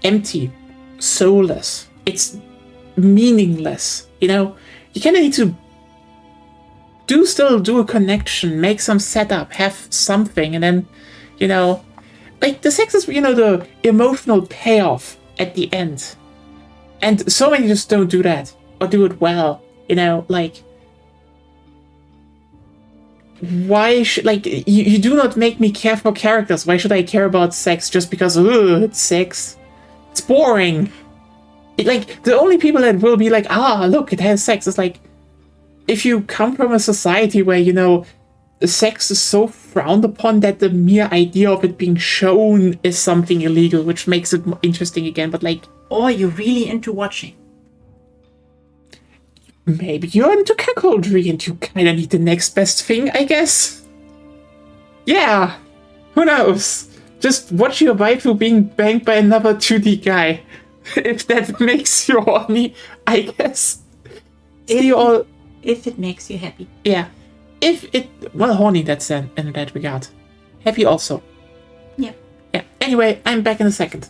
empty, soulless, it's meaningless, you kind of need to still do a connection, make some setup, have something, and then, like the sex is, the emotional payoff at the end. And so many just don't do that or do it well, like, why should, like, you do not make me care for characters. Why should I care about sex just because, it's sex? It's boring. Like, the only people that will be like, look, it has sex, is like, if you come from a society where, sex is so frowned upon that the mere idea of it being shown is something illegal, which makes it interesting again, but like... Or you're really into watching. Maybe you're into cuckoldry and you kind of need the next best thing, I guess. Yeah, who knows? Just watch your waifu being banged by another 2D guy. If that makes you horny, I guess. If it makes you happy. Yeah. Well, horny, that's in that regard. Happy also. Yeah. Yeah. Anyway, I'm back in a second.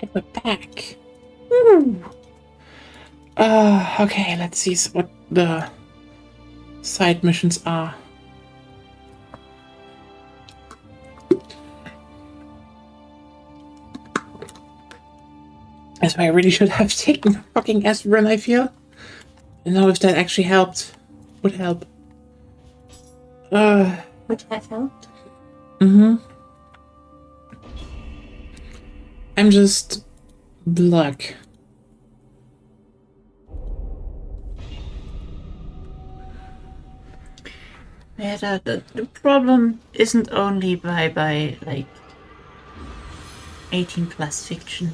And we're back. Woo! Okay, let's see what the side missions are. That's why I really should have taken fucking aspirin, I feel. I don't know if that actually helped. Would help. Would have helped. I'm just black. Yeah, the problem isn't only by like 18 plus fiction.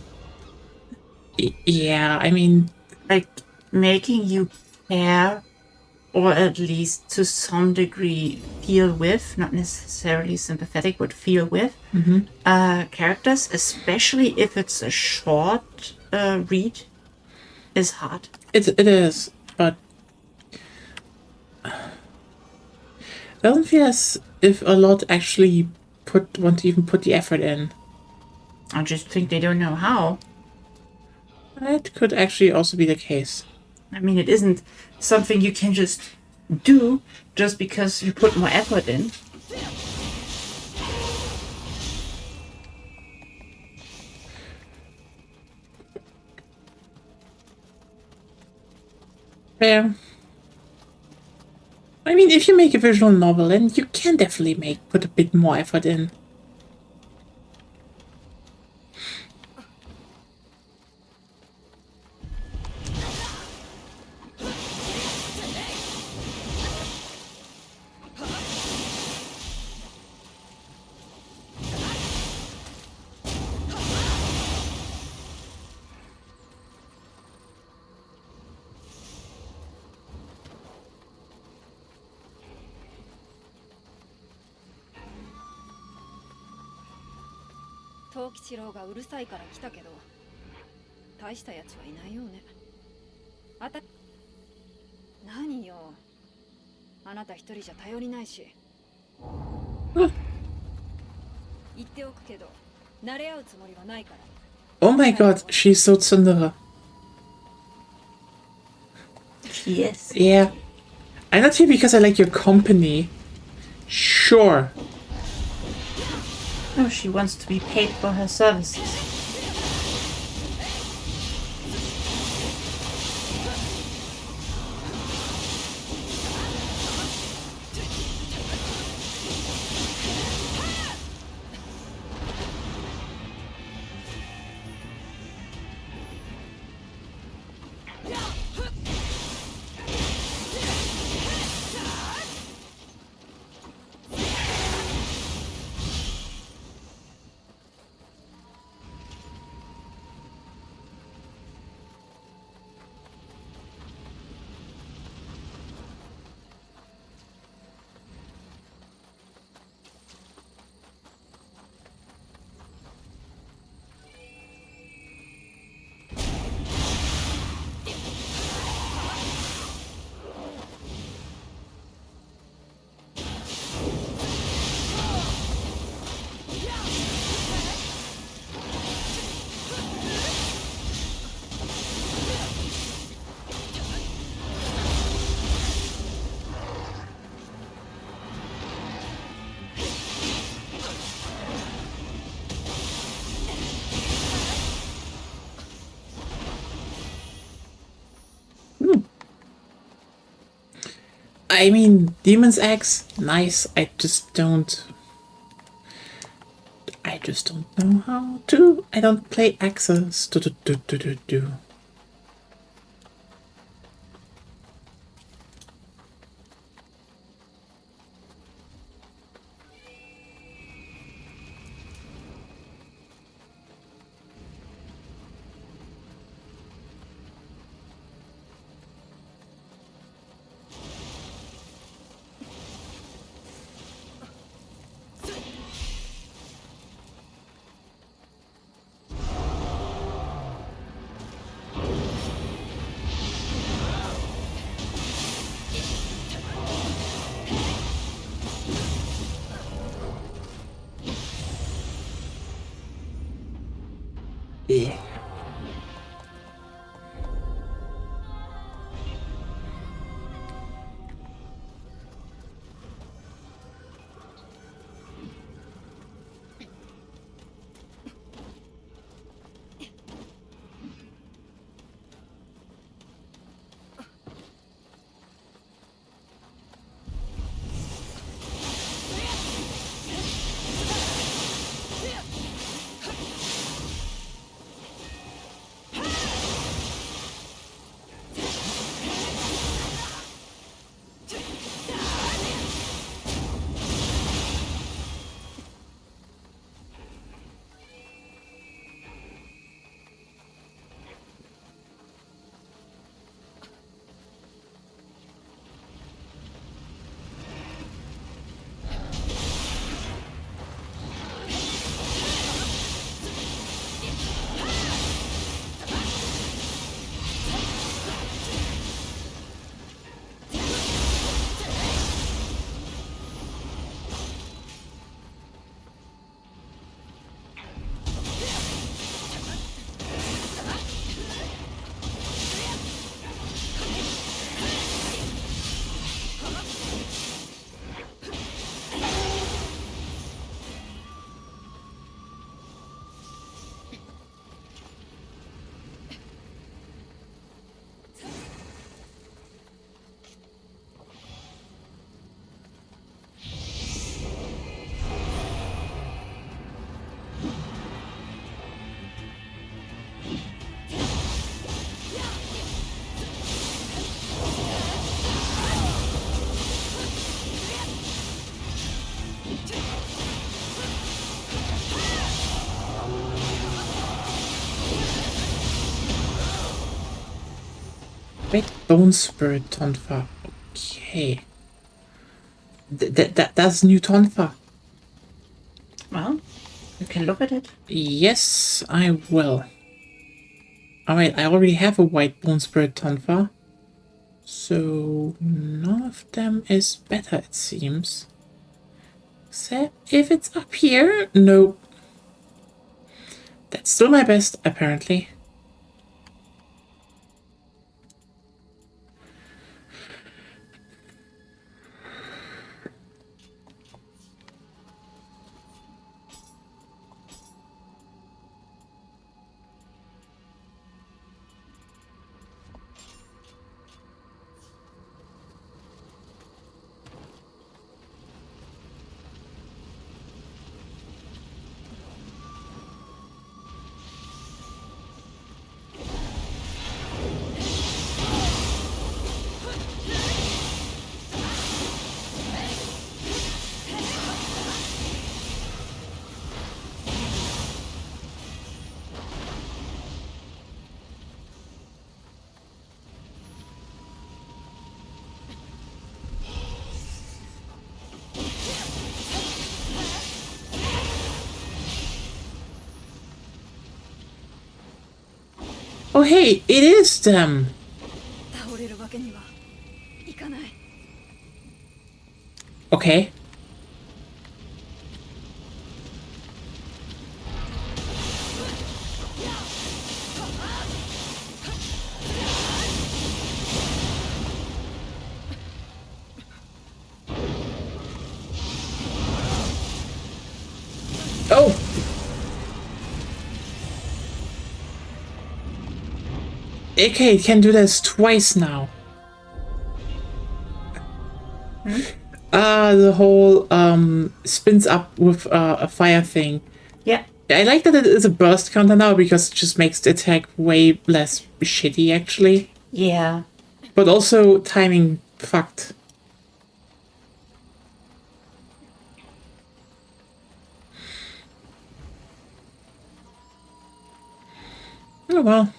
Yeah, I mean, Like making you care, or at least to some degree feel with, not necessarily sympathetic, but feel with characters, especially if it's a short read, is hard. it is, but I don't feel as if a lot actually want to even put the effort in. I just think they don't know how. That could actually also be the case. I mean, it isn't something you can just do just because you put more effort in. Fair. I mean, if you make a visual novel, then you can definitely put a bit more effort in.藤吉郎がうるさいから来たけど、大したやつはいないようね。何よ。あなた一人じゃ頼りないし。言っておくけど、慣れ合うつもりはないから。Oh my god, she's so tsundere. Yes. Yeah. I'm not here because I like your company. Sure. No, she wants to be paid for her services. I mean, Demon's Axe, nice. I just don't know how to. I don't play axes. Do. Wait, Bone Spirit Tonfa. Okay. That's new Tonfa. Well, you can look at it. Yes, I will. Alright, I already have a white Bone Spirit Tonfa. So none of them is better, it seems. Except if it's up here. Nope. That's still my best, apparently. Oh hey, it is them! 倒れるわけにはいかない。 Okay. Oh! Okay, it can do this twice now. The whole spins up with a fire thing. Yeah. I like that it is a burst counter now because it just makes the attack way less shitty actually. Yeah. But also timing fucked. Oh well.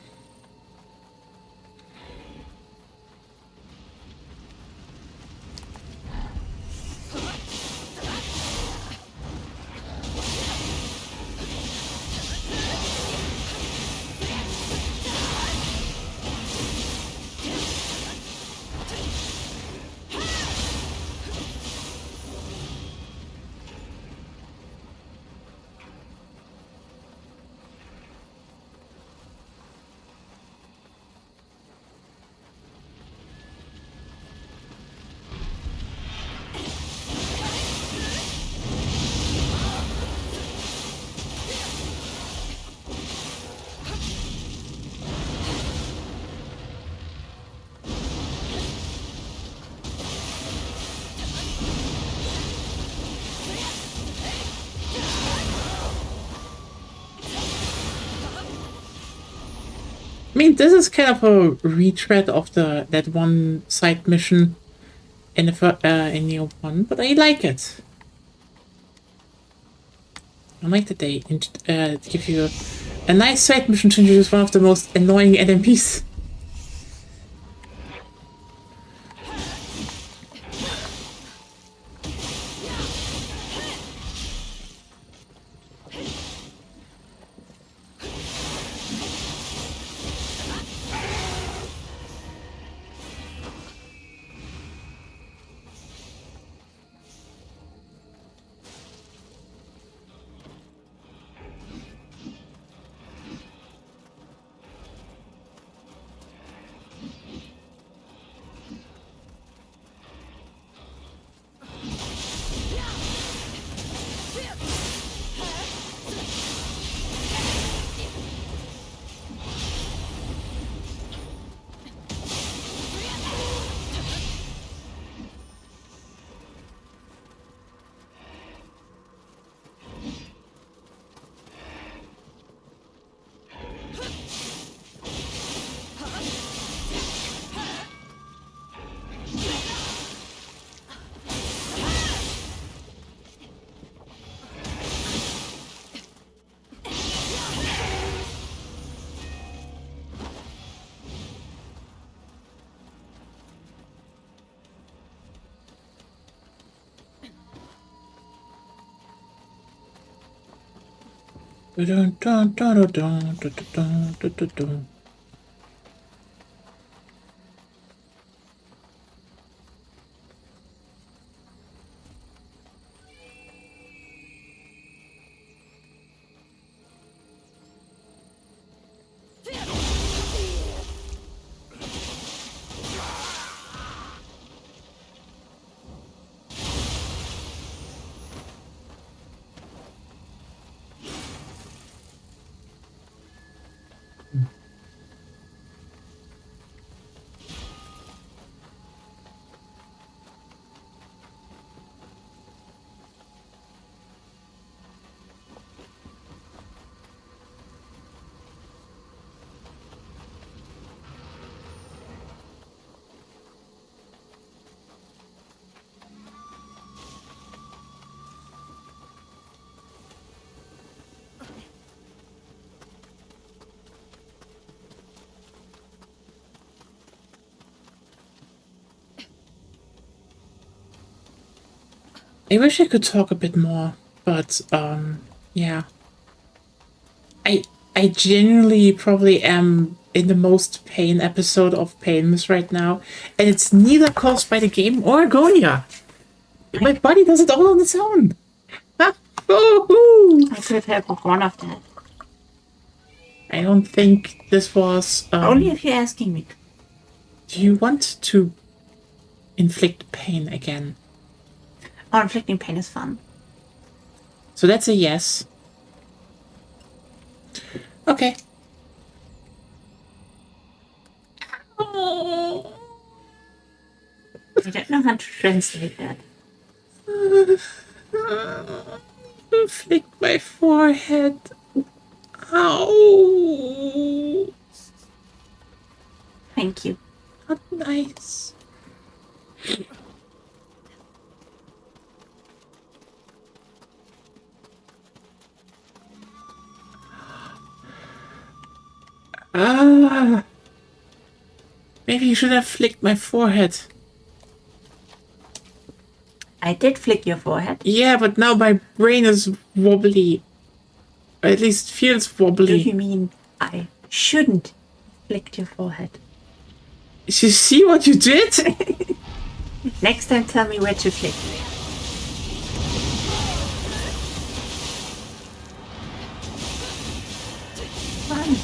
I mean, this is kind of a retread of that one side mission in the in Nioh 1, but I like it. I like that they give you a nice side mission to introduce one of the most annoying enemies. Dun, dun, dun, dun, dun, dun, dun, dun, dun, dun. I wish I could talk a bit more, but yeah. I genuinely probably am in the most pain episode of Painless right now, and it's neither caused by the game or Goya. My body does it all on its own. Ah, woohoo! I could have one of that. I don't think this was. Only if you're asking me. Do you want to inflict pain again? Oh, inflicting pain is fun. So that's a yes. Okay. Oh. I don't know how to translate that. Inflict my forehead. Ow. Thank you. Not nice. Ah. Maybe you should have flicked my forehead. I did flick your forehead. Yeah, but now my brain is wobbly. Or at least feels Do wobbly. you mean I shouldn't flick your forehead? You see what you did? Next time, tell me where to flick. Fun.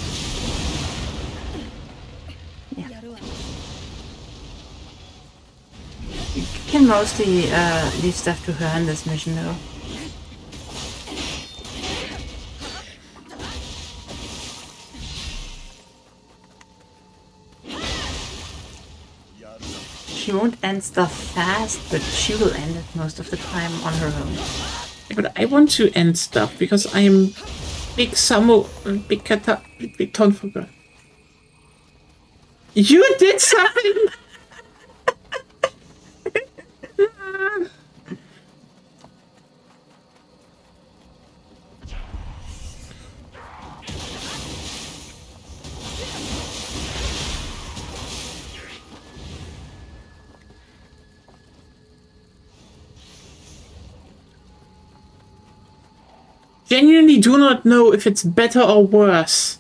You can mostly leave stuff to her in this mission, though. She won't end stuff fast, but she will end it most of the time on her own. But I want to end stuff because I'm big Samo, big Kata, big Tonfucker. You did something! Genuinely do not know if it's better or worse.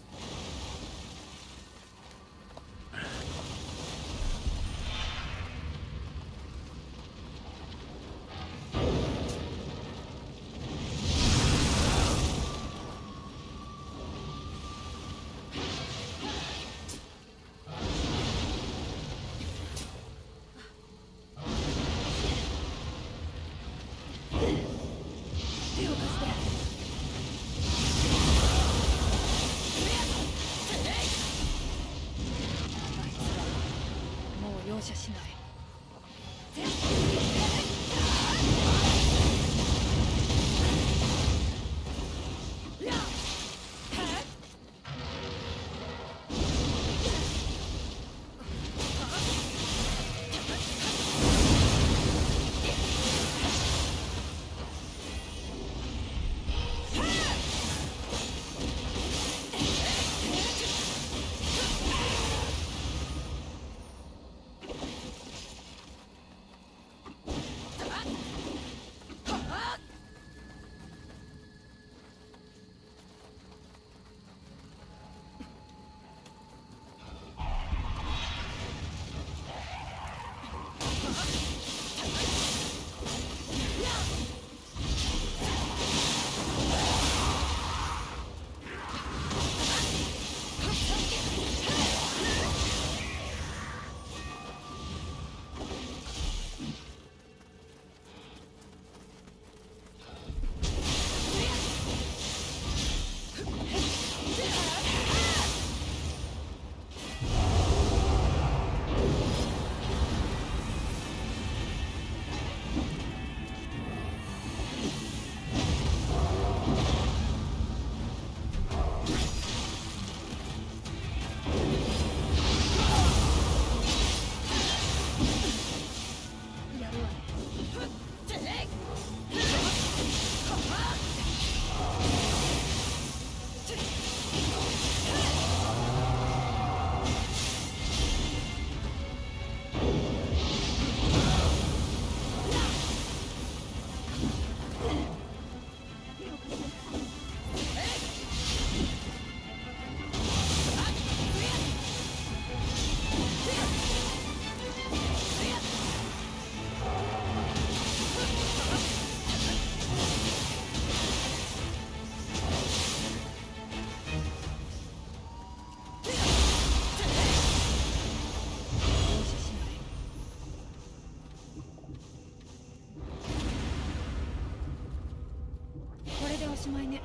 しまいね。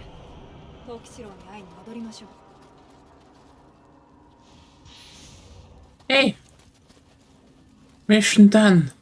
藤吉郎に会いに戻りましょう。 Hey, mission done.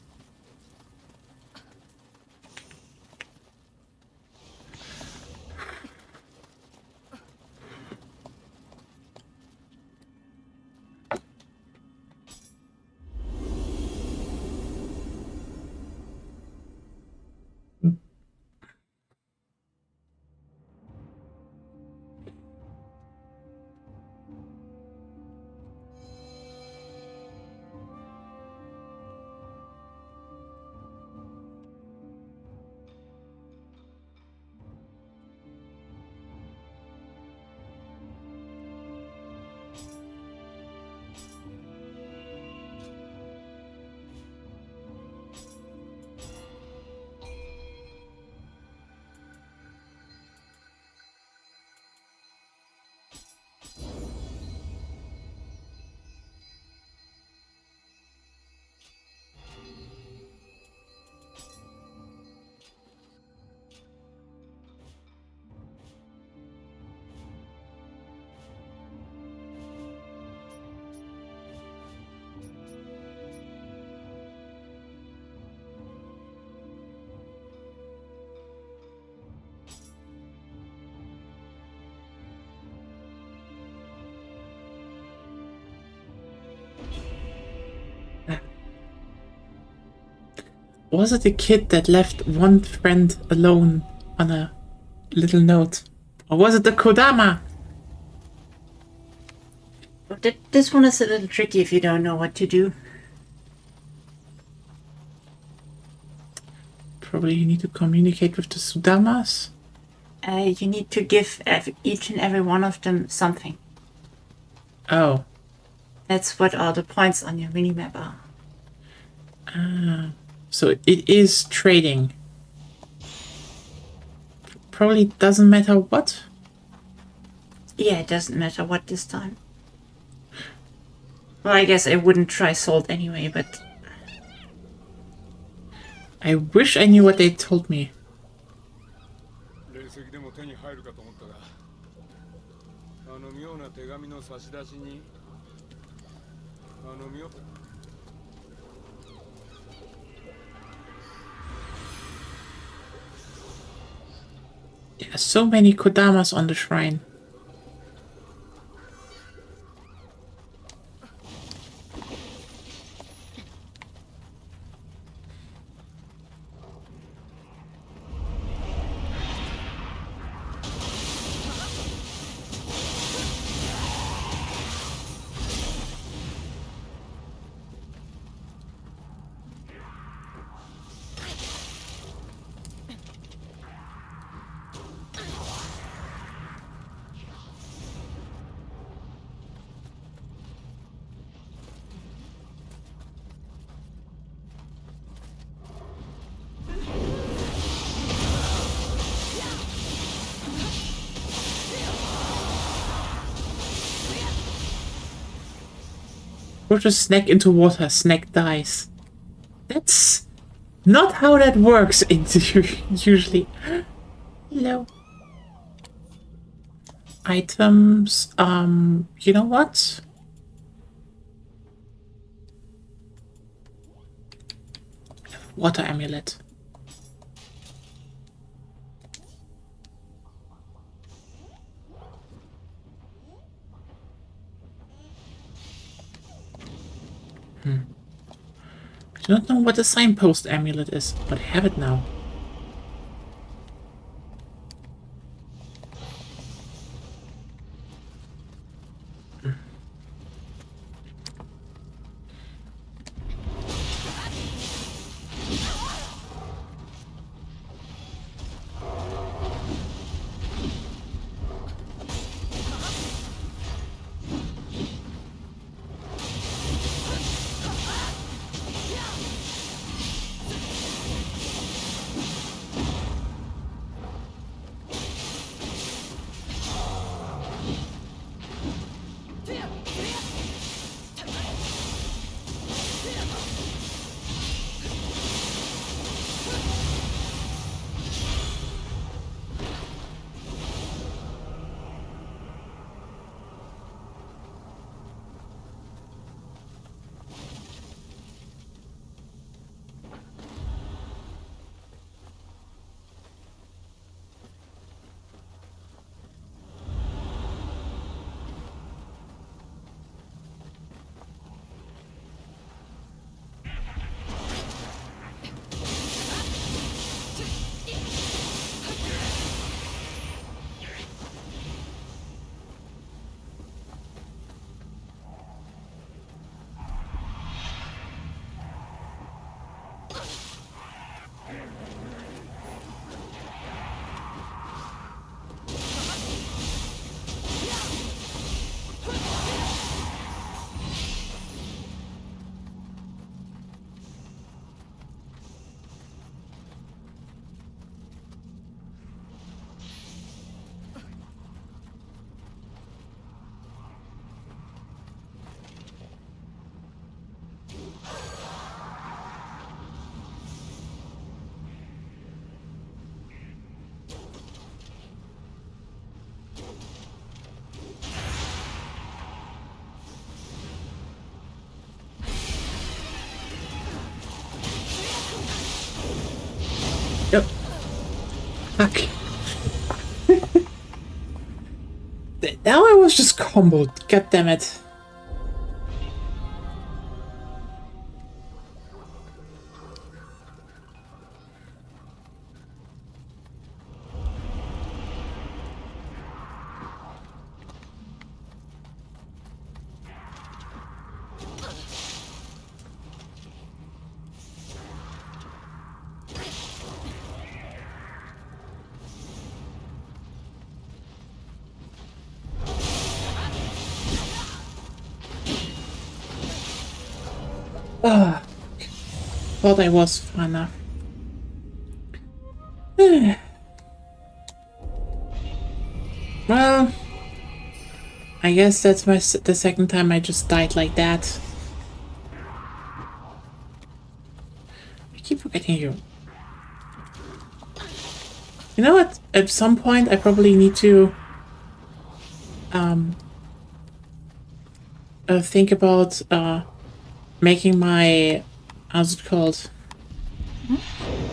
Was it the kid that left one friend alone on a little note? Or was it the Kodama? This one is a little tricky if you don't know what to do. Probably you need to communicate with the Sudamas. You need to give each and every one of them something. Oh. That's what all the points on your minimap are. So it is trading. Probably doesn't matter what. Yeah, it doesn't matter what this time. Well, I guess I wouldn't try salt anyway, but... I wish I knew what they told me. There are so many Kodamas on the shrine. Push a snack into water, snack dies. That's not how that works usually. Hello. Items, you know what? Water amulet. I do not know what the signpost amulet is, but I have it now. Yep. Fuck. Now I was just comboed. God damn it. Ah, thought I was far enough. Well, I guess that's the second time I just died like that. I keep forgetting you. You know what? At some point, I probably need to think about making my, how's it called?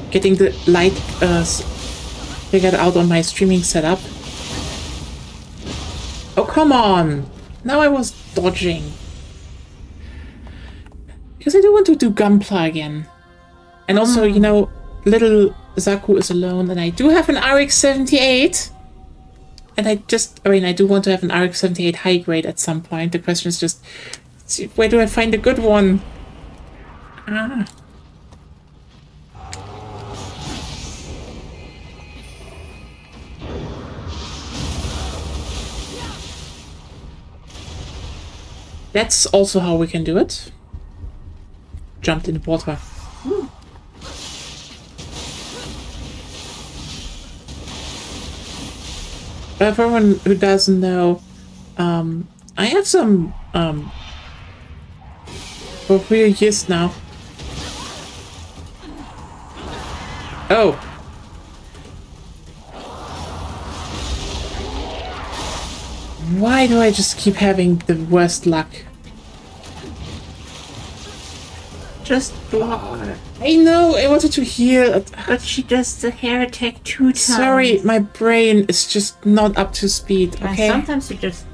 Getting the light figured out on my streaming setup. Oh, come on! Now I was dodging. Because I do want to do Gunpla again. And also, you know, little Zaku is alone, and I do have an RX-78. And I do want to have an RX-78 high grade at some point. The question is just, where do I find a good one? Ah. That's also how we can do it. Jumped in the water. For everyone who doesn't know, I have some, for a few years now. Oh. Why do I just keep having the worst luck? Just block her. I know, I wanted to heal. But she does the hair attack 2 times. Sorry, my brain is just not up to speed, okay? Sometimes she just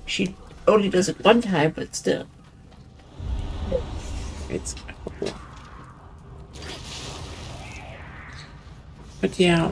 she only does it 1 time, but still. It's... But yeah.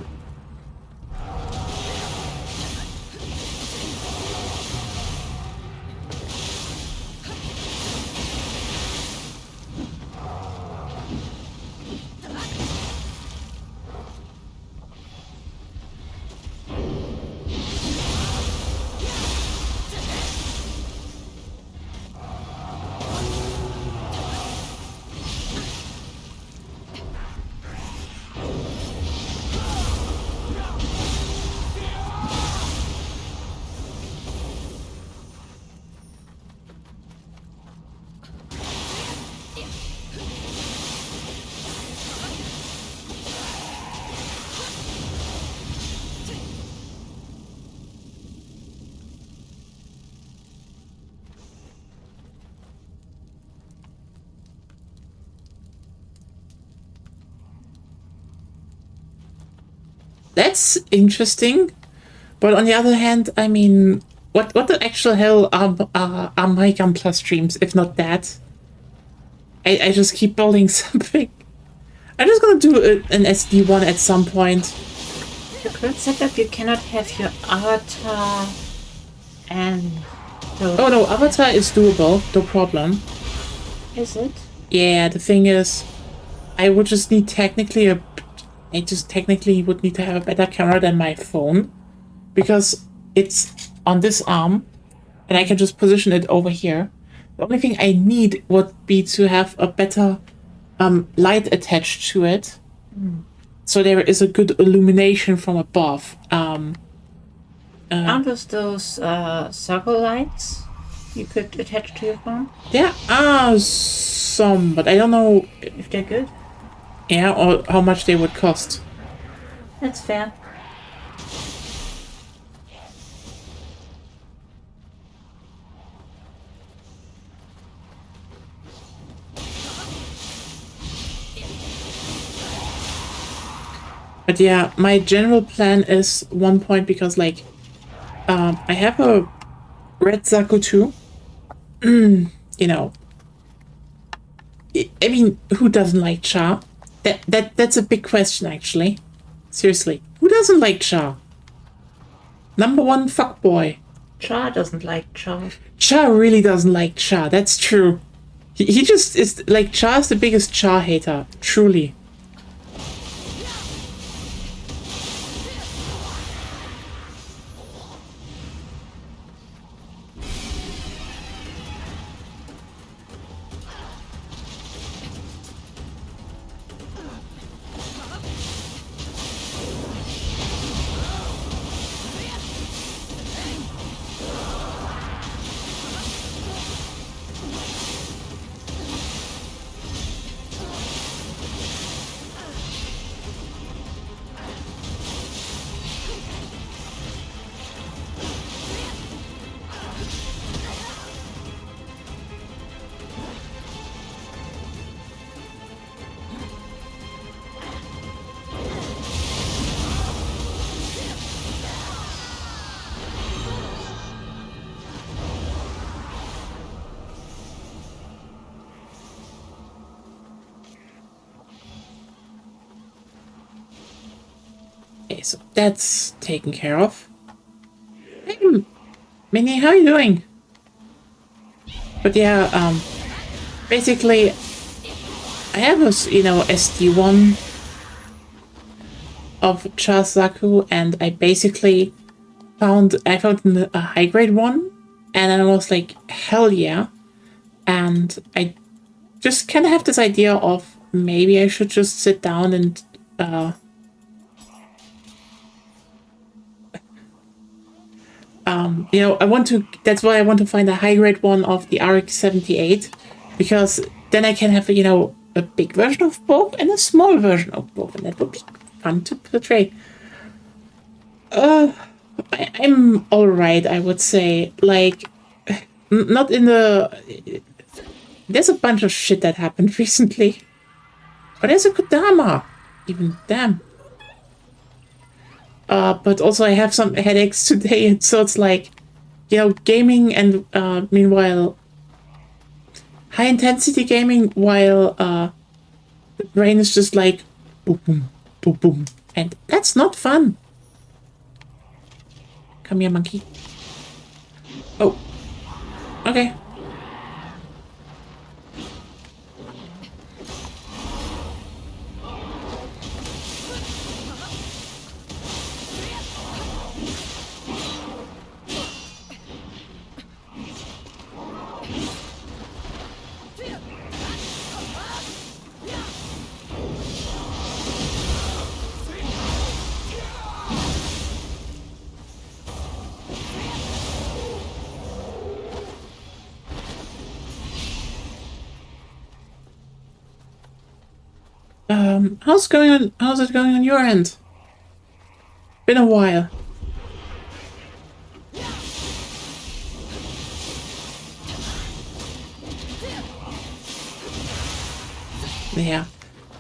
That's interesting, but on the other hand, I mean, what the actual hell are my Gunpla streams if not that? I just keep building something. I'm just gonna do an SD one at some point. The current setup, you cannot have your avatar and... Oh no, avatar is doable, no problem. Is it? Yeah, the thing is, I would just need I just technically would need to have a better camera than my phone, because it's on this arm, and I can just position it over here. The only thing I need would be to have a better light attached to it, so there is a good illumination from above. Aren't those circle lights you could attach to your phone? There are some, but I don't know if they're good. Yeah, or how much they would cost. That's fair. But yeah, my general plan is 1 point because, like, I have a red Zaku too. You know, I mean, who doesn't like Char? That's a big question, actually. Seriously, who doesn't like Char? Number one fuckboy. Char doesn't like Char. Char really doesn't like Char. That's true. He just is like, Char's the biggest Char hater. Truly. Okay, so that's taken care of. Hey, Minnie, how are you doing? But yeah, basically, I have a, SD1 of Chasaku, and I basically found a high grade one, and I was like, hell yeah. And I just kind of have this idea of maybe I should just sit down and that's why I want to find a high grade one of the RX-78, because then I can have, a big version of both and a small version of both, and that would be fun to portray. I'm alright, I would say. Like, not in the... There's a bunch of shit that happened recently. But there's a Kodama. Even damn. But also I have some headaches today, and so it's like, gaming and meanwhile high intensity gaming while the brain is just like boom boom boom boom, and that's not fun. Come here, monkey. Oh, okay. How's it going on your end? Been a while. Yeah.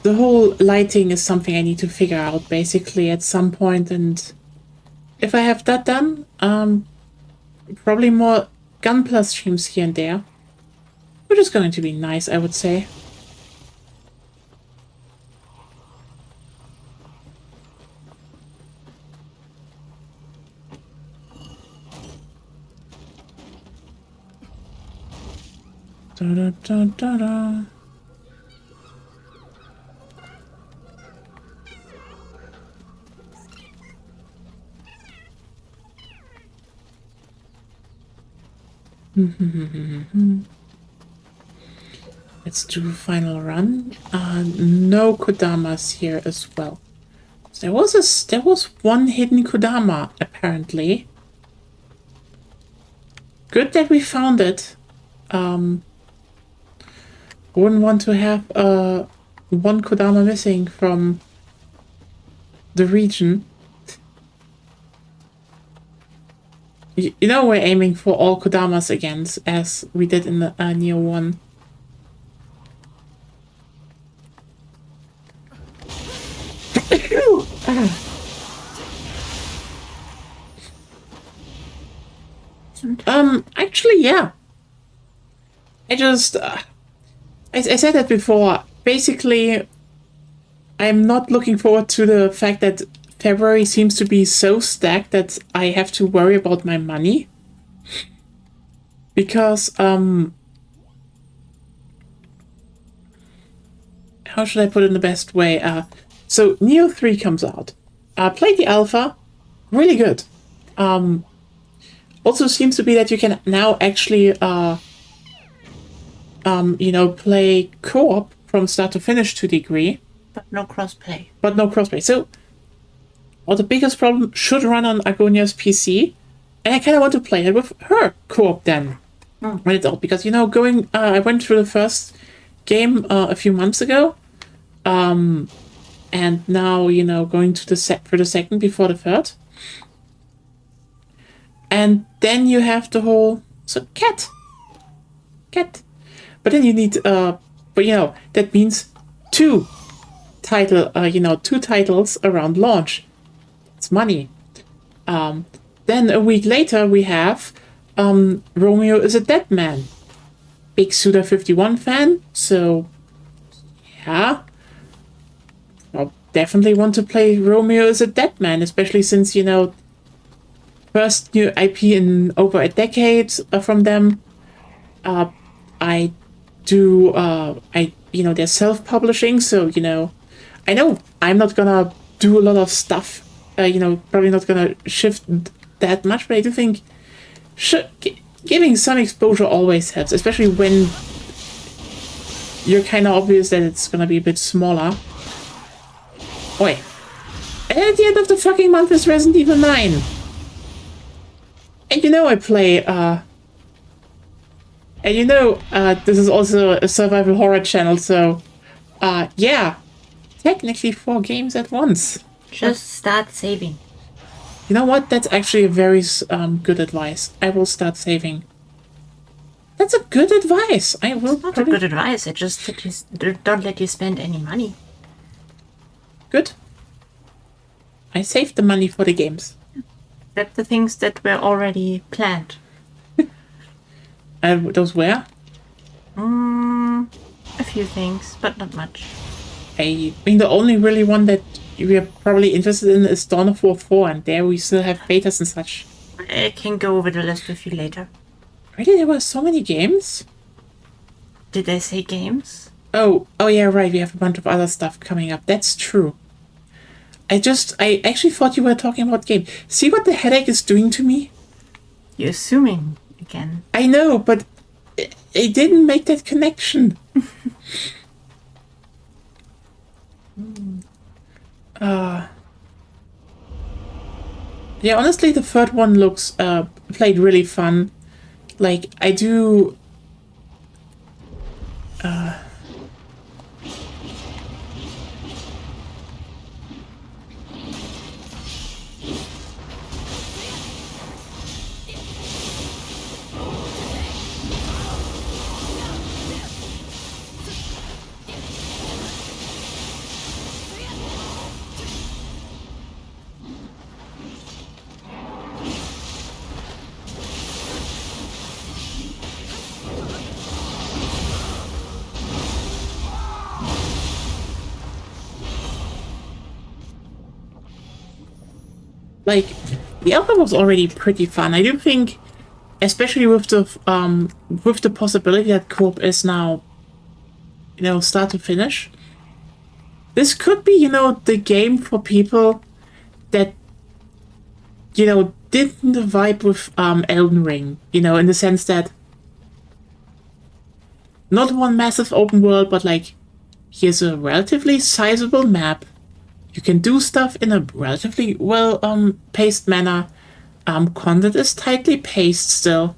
The whole lighting is something I need to figure out basically at some point, and if I have that done, probably more Gunpla streams here and there, which is going to be nice, I would say. Da da da da da. Let's do final run. No Kodamas here as well. There was one hidden Kodama apparently. Good that we found it. Wouldn't want to have one Kodama missing from the region. You know, we're aiming for all Kodamas again, as we did in the Nioh 1. Actually, yeah. I just, I said that before. Basically, I'm not looking forward to the fact that February seems to be so stacked that I have to worry about my money. Because, how should I put it in the best way? So Nioh 3 comes out. Play the alpha. Really good. Also seems to be that you can now actually, you know, play co-op from start to finish to a degree. But no crossplay. But no crossplay. So, well, the biggest problem should run on Agonia's PC. And I kind of want to play it with her co-op then. When it's out. Because, you know, I went through the first game a few months ago. And now, you know, going to for the second before the third. And then you have the whole... So, cat. But then you need... but, you know, that means two titles around launch. It's money. Then a week later, we have Romeo is a Dead Man. Big Suda51 fan, so... Yeah. I'll definitely want to play Romeo is a Dead Man, especially since, you know... First new IP in over a decade from them. They're self-publishing, so, you know, I know I'm not gonna do a lot of stuff, probably not gonna shift that much, but I do think giving some exposure always helps, especially when you're kind of obvious that it's gonna be a bit smaller. Oi. And at the end of the fucking month is Resident Evil 9. And you know I play, this is also a survival horror channel, so, yeah. Technically 4 games at once. Just start saving. You know what? That's actually a very good advice. I will start saving. That's a good advice. I will. It's not a good advice. I just don't let you spend any money. Good. I saved the money for the games. That's the things that were already planned. Those were? A few things, but not much. I mean, the only really one that we are probably interested in is Dawn of War 4, and there we still have betas and such. I can go over the list with you later. Really? There were so many games? Did I say games? Oh yeah, right. We have a bunch of other stuff coming up. That's true. I actually thought you were talking about game. See what the headache is doing to me? You're assuming again. I know, but it didn't make that connection. Yeah, honestly, the third one looks played really fun. Like, I do... Like, the alpha was already pretty fun. I do think, especially with the possibility that co-op is now, you know, start to finish. This could be, you know, the game for people that, you know, didn't vibe with Elden Ring, you know, in the sense that not one massive open world, but like, here's a relatively sizable map. You can do stuff in a relatively well paced manner. Content is tightly paced still.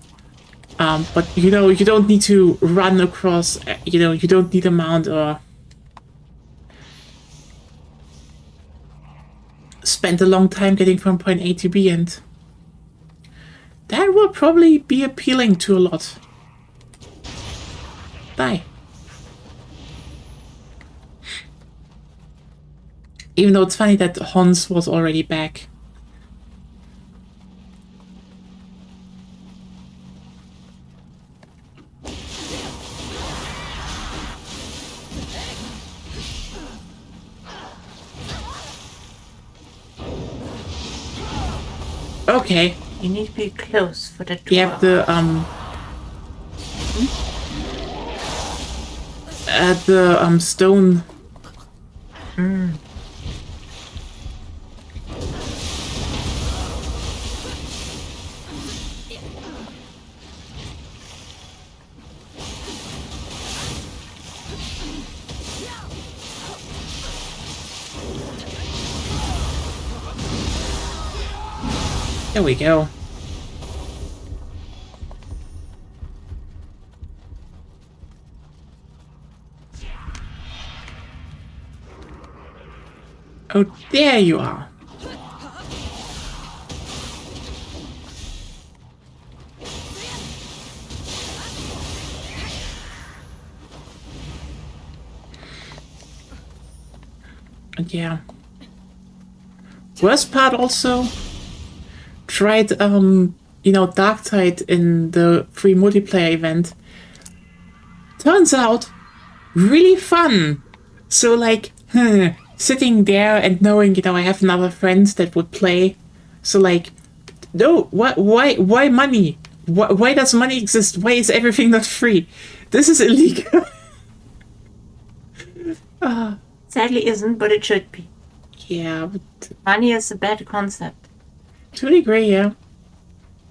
But you know, you don't need to run across, you know, you don't need a mount or spend a long time getting from point A to B, and that will probably be appealing to a lot. Die. Even though it's funny that Hans was already back. Okay. You need to be close for that to You have the stone. There we go. Oh, there you are. And yeah. Worst part also, tried, you know, Darktide in the free multiplayer event. Turns out, really fun. So, like, sitting there and knowing, you know, I have another friend that would play. So, like, no, why money? Why does money exist? Why is everything not free? This is illegal. Sadly isn't, but it should be. Yeah, but Money is a bad concept. to a degree, yeah.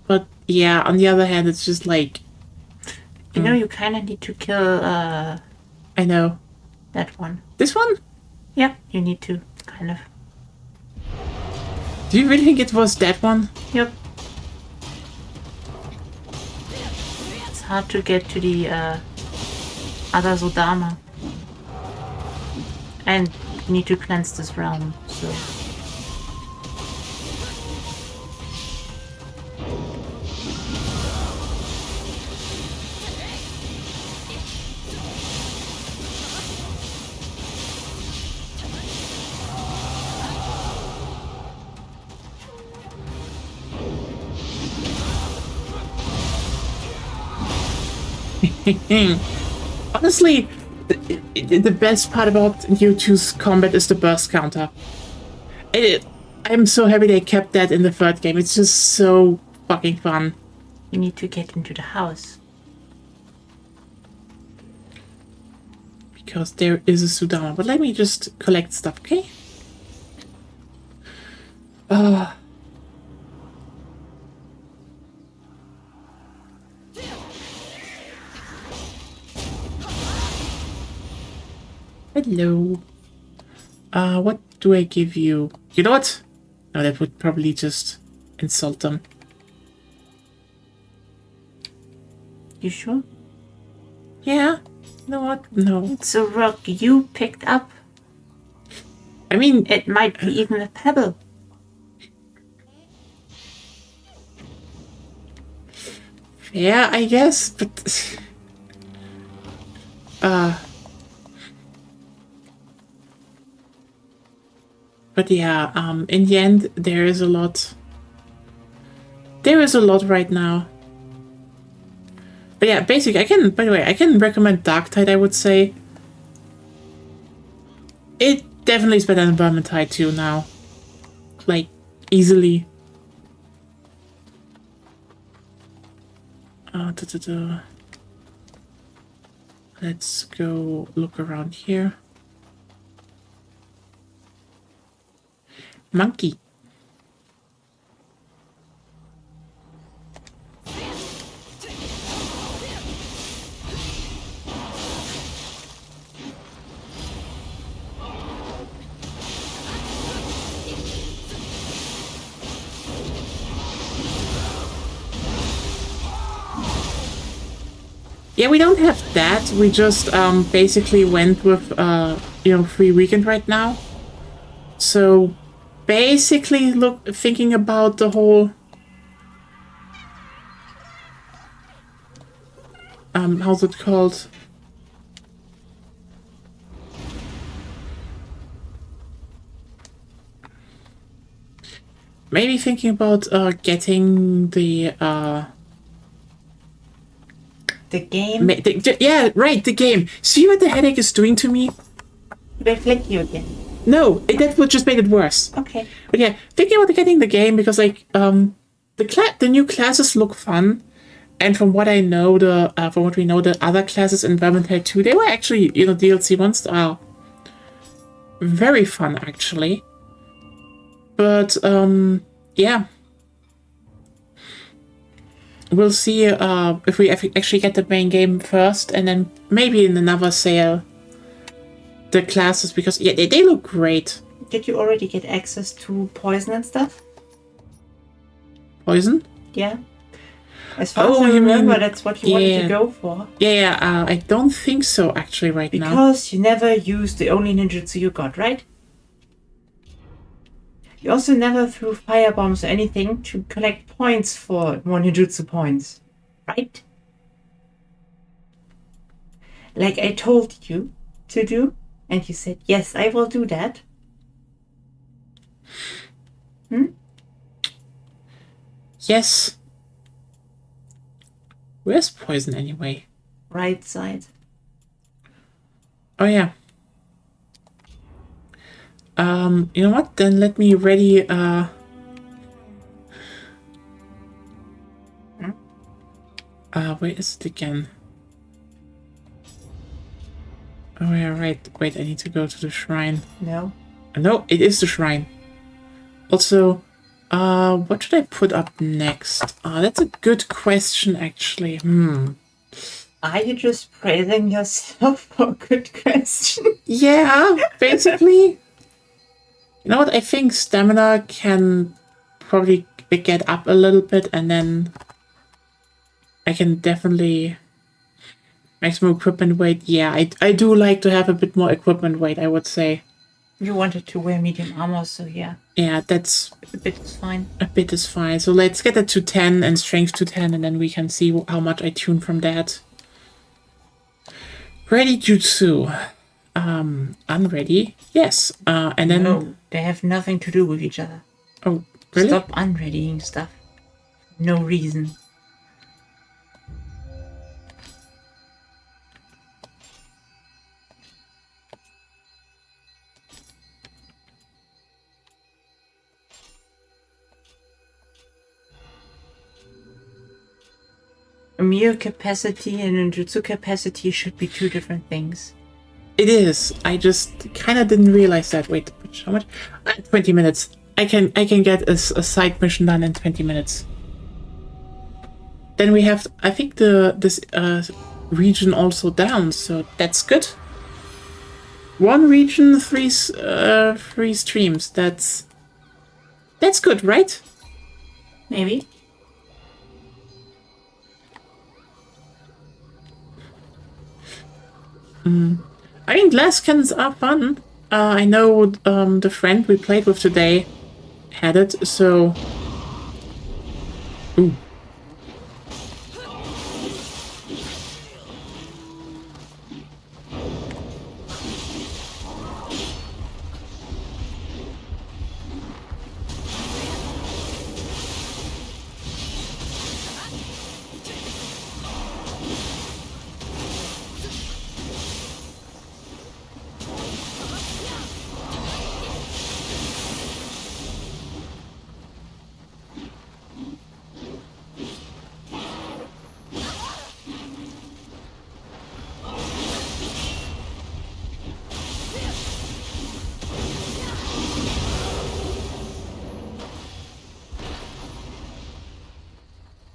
But yeah, on the other hand, it's just like, You know, you kind of need to kill I know. that one. This one? Yeah, you need to, kind of. Do you really think it was that one? Yep. It's hard to get to the other Sodama. And you need to cleanse this realm, so... Honestly, the best part about Nioh combat is the burst counter. I'm so happy they kept that in the third game. It's just so fucking fun. You need to get into the house. Because there is a Sudama. But let me just collect stuff, okay? Hello. What do I give you? You know what? No, that would probably just insult them. You sure? Yeah. You know what? No. It's a rock you picked up. I mean, It might be even a pebble. yeah, I guess, but... But yeah, in the end, there is a lot. There is a lot right now. But yeah, basically, by the way, I can recommend Darktide, I would say. It definitely is better than Vermintide 2 now. Like, easily. Let's go look around here. Monkey. Yeah, we don't have that. We just basically went with you know, free weekend right now. So basically thinking about the whole how's it called? maybe thinking about getting the game. Yeah, right, the game. See what the headache is doing to me? They flick you again. No, that would just make it worse. Okay. But yeah, thinking about getting the game because like the new classes look fun, and from what I know, from what we know, the other classes in Vermintide 2, they were actually DLC ones are very fun actually. But yeah, we'll see if we actually get the main game first, and then maybe in another sale the classes, because yeah, they look great. Did you already get access to poison and stuff? Poison? Yeah. As far as I remember, that's what you wanted to go for. Yeah, I don't think so actually now. Because you never used the only ninjutsu you got, right? You also never threw fire bombs or anything to collect points for more ninjutsu points, right? Like I told you to do, and you said, yes, I will do that. Yes. Where's poison anyway? Right side. Oh yeah. You know what? Then let me ready where is it again? Oh yeah, right. Wait, I need to go to the shrine. No. No, it is the shrine. Also, what should I put up next? That's a good question actually. Are you just praising yourself for a good question? Yeah, basically. You know what? I think stamina can probably get up a little bit, and then I can definitely maximum equipment weight. Yeah, I do like to have a bit more equipment weight, I would say. You wanted to wear medium armor, so yeah. Yeah, that's a bit is fine. A bit is fine. So let's get that to 10 and strength to 10, and then we can see how much I tune from that. Ready jutsu. Unready. Yes. And then no, they have nothing to do with each other. Oh, really? Stop unreadying stuff. No reason. A mere capacity and a jutsu capacity should be two different things. It is. I just kind of didn't realize that. Wait, how much? 20 minutes. I can get a side mission done in 20 minutes. Then we have, I think, this region also down, so that's good. One region, three streams. That's good, right? Maybe. I mean, glass cannons are fun. I know the friend we played with today had it, so... Ooh.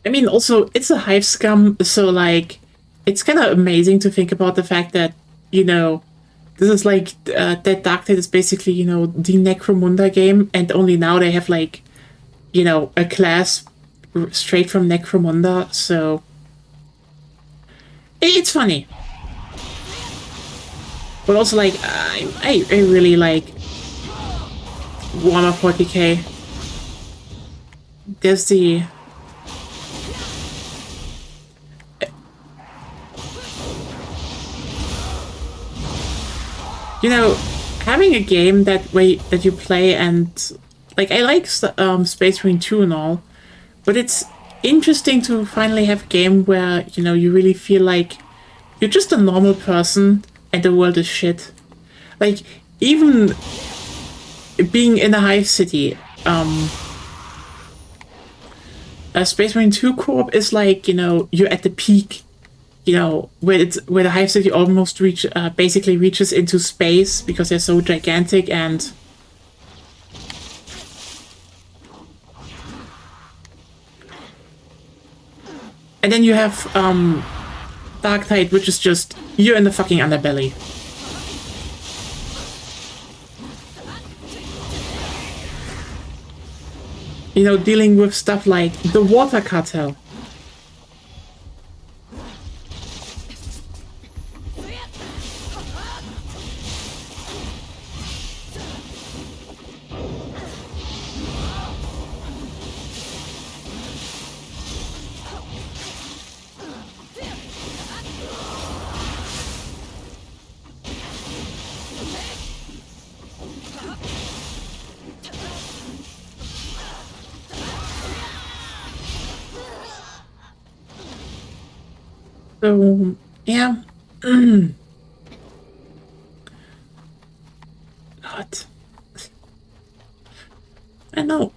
I mean, also, it's a hive scum, so, like, it's kind of amazing to think about the fact that, you know, this is, like, that Dark Tide is basically, you know, the Necromunda game, and only now they have, like, you know, a class straight from Necromunda, so... It's funny. But also, like, I really like Warhammer 40k. There's the... You know, having a game that you play and like I like Space Marine 2 and all, but it's interesting to finally have a game where, you know, you really feel like you're just a normal person and the world is shit. Like, even being in a hive city, a Space Marine 2 co-op is like, you know, you're at the peak, you know, where the hive city almost basically reaches into space because they're so gigantic, and then you have Darktide, which is just you're in the fucking underbelly. You know, dealing with stuff like the water cartel. So, yeah. God. I know.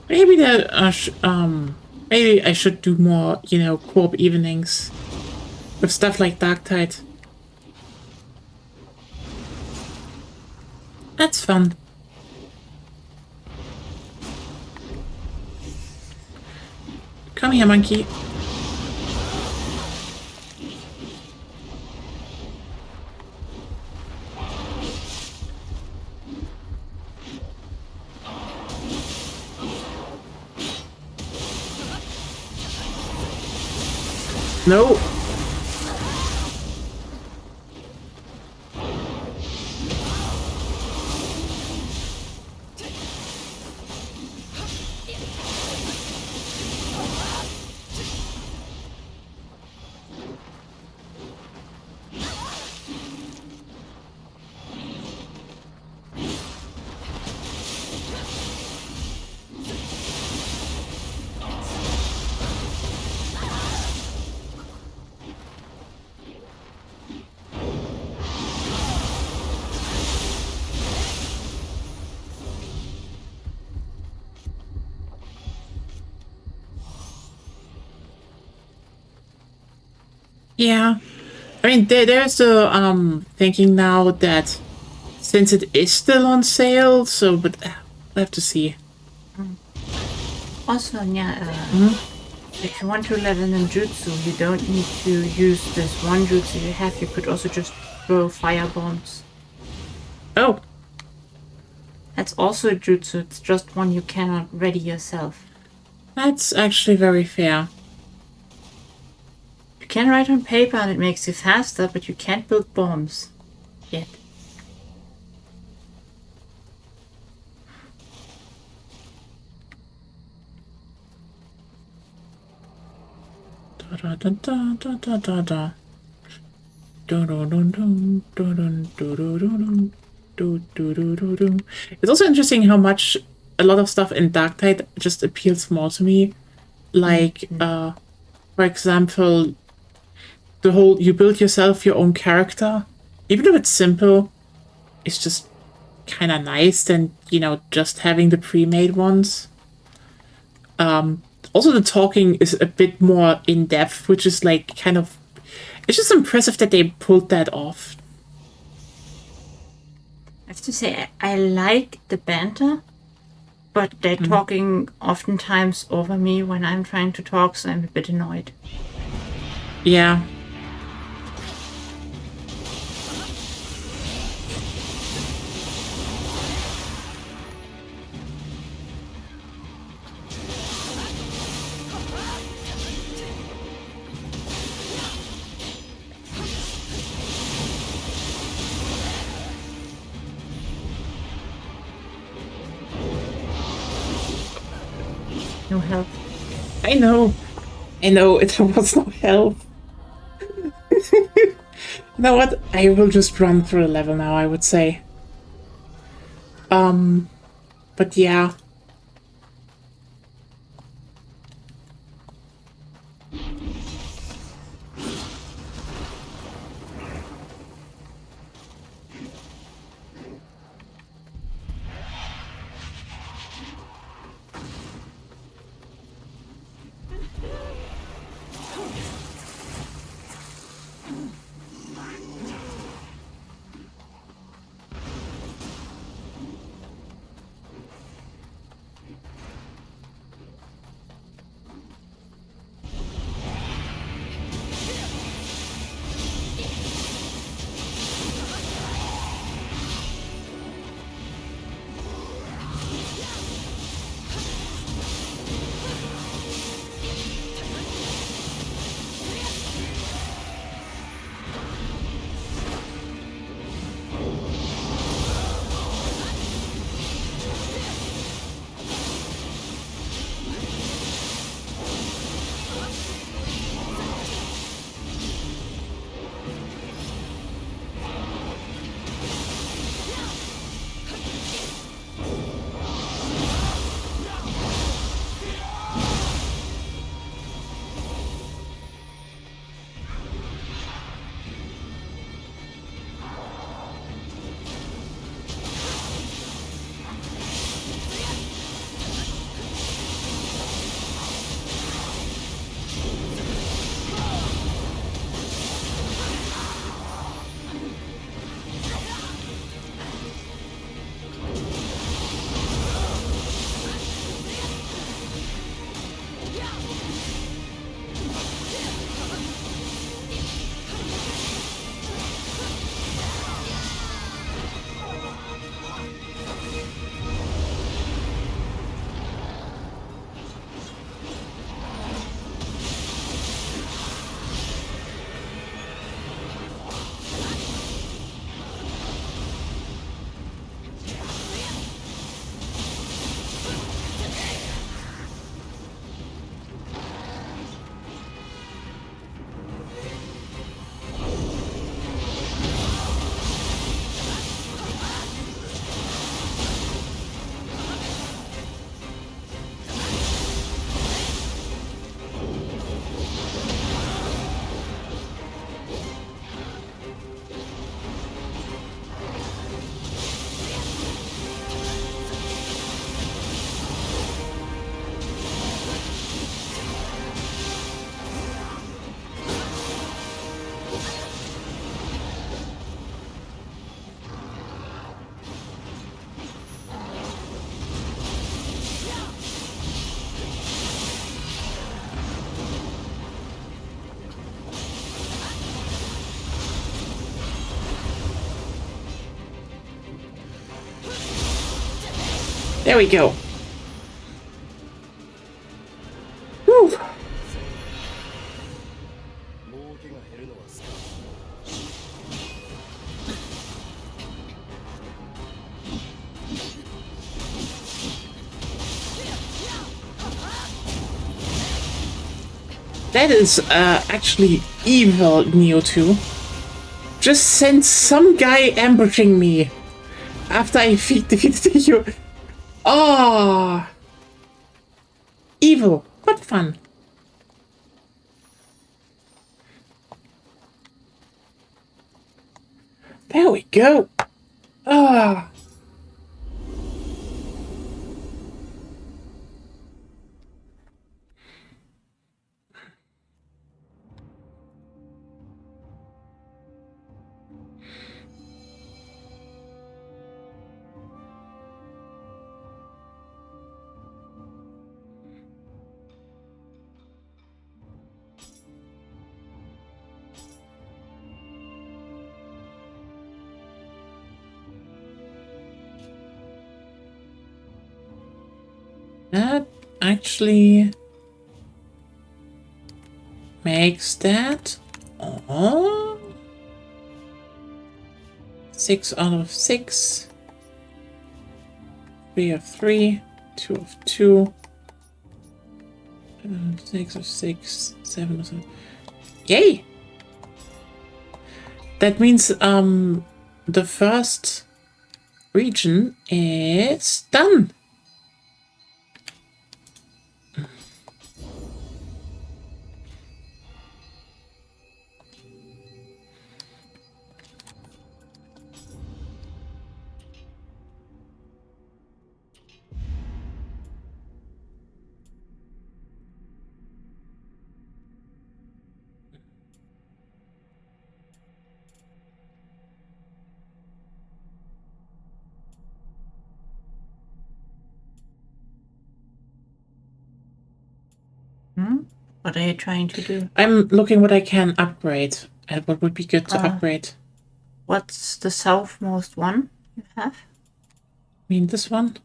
Maybe maybe I should do more, you know, co-op evenings with stuff like Darktide. That's fun. Come here, monkey. No. Yeah. I mean, there's the thinking now that since it is still on sale, so, but we'll have to see. Also, yeah, if you want to level in jutsu, you don't need to use this one jutsu you have. You could also just throw fire bombs. Oh. That's also a jutsu. It's just one you cannot ready yourself. That's actually very fair. You can write on paper and it makes you faster, but you can't build bombs. Yet. Da da da da da da da. It's also interesting how much a lot of stuff in Darktide just appeals more to me. Like, for example, the whole you build yourself your own character. Even if it's simple, it's just kind of nice than, you know, just having the pre-made ones. Also, the talking is a bit more in-depth, which is like kind of... It's just impressive that they pulled that off. I have to say, I like the banter, but they're talking oftentimes over me when I'm trying to talk, so I'm a bit annoyed. Yeah. No help. I know. I know it was no help. You know what? I will just run through the level now, I would say. But yeah. There we go. Whew. That is actually evil, Nioh 2. Just send some guy ambushing me after I defeated you. Ah, evil, but fun. There we go. Ah. That actually makes that 6 out of 6, 3 of 3, 2 of 2, 6 or 6, 7 or 7. Yay! That means the first region is done. What are you trying to do? I'm looking what I can upgrade and what would be good to upgrade. What's the southmost one you have? I mean this one?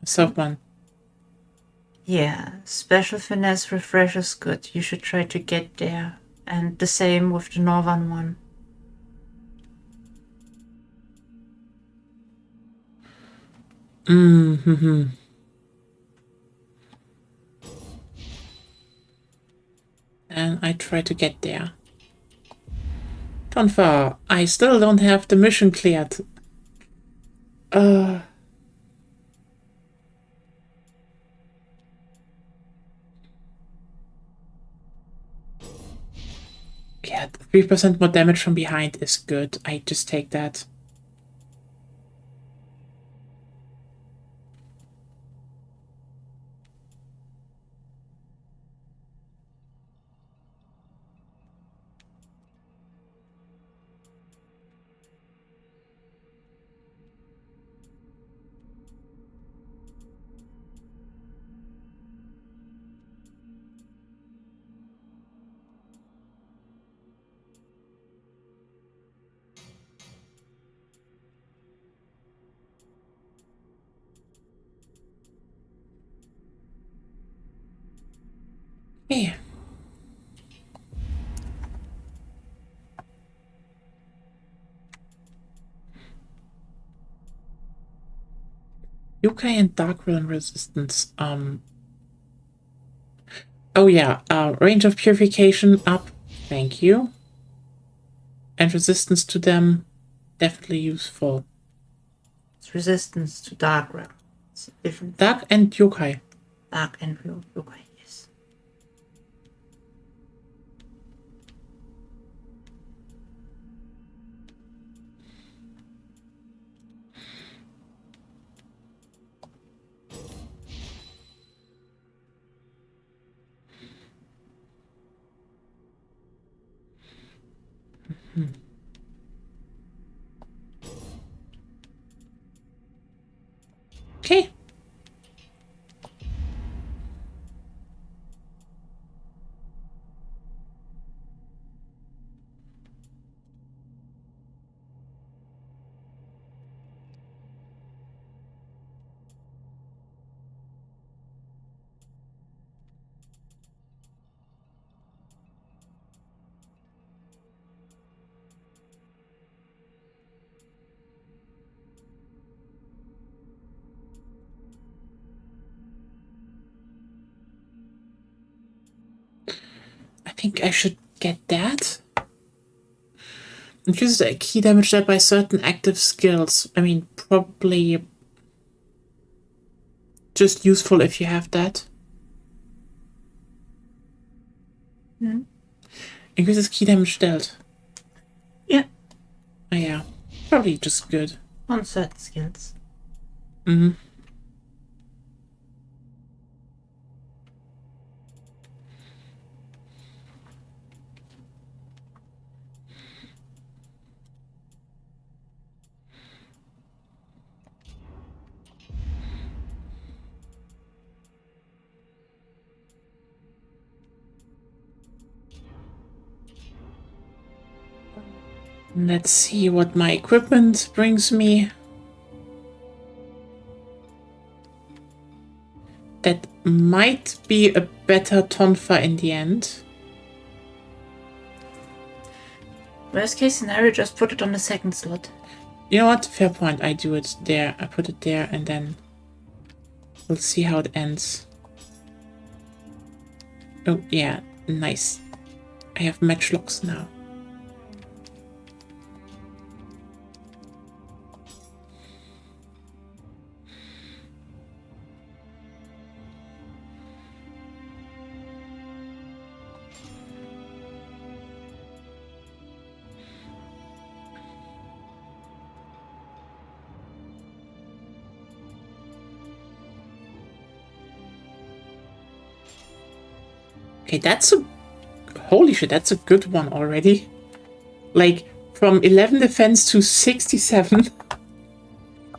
The south one. Yeah, special finesse refresher's good. You should try to get there. And the same with the northern one. Mm-hmm. And I try to get there. Tonfa, I still don't have the mission cleared. Yeah, 3% more damage from behind is good. I just take that. Yeah. Yokai and Dark Realm resistance. Oh yeah, range of purification up. Thank you. And resistance to them, definitely useful. It's resistance to dark realm. It's a different. Dark and Yokai. Dark and real yokai, yes. Okay. I think I should get that. Increases a key damage dealt by certain active skills. I mean, probably just useful if you have that. Increases key damage dealt. Yeah. Oh yeah, probably just good. On certain skills. Let's see what my equipment brings me. That might be a better Tonfa in the end. Worst case scenario, just put it on the second slot. You know what? Fair point. I do it there. I put it there and then we'll see how it ends. Oh, yeah, nice. I have matchlocks now. Okay, that's a... Holy shit, that's a good one already. Like, from 11 defense to 67.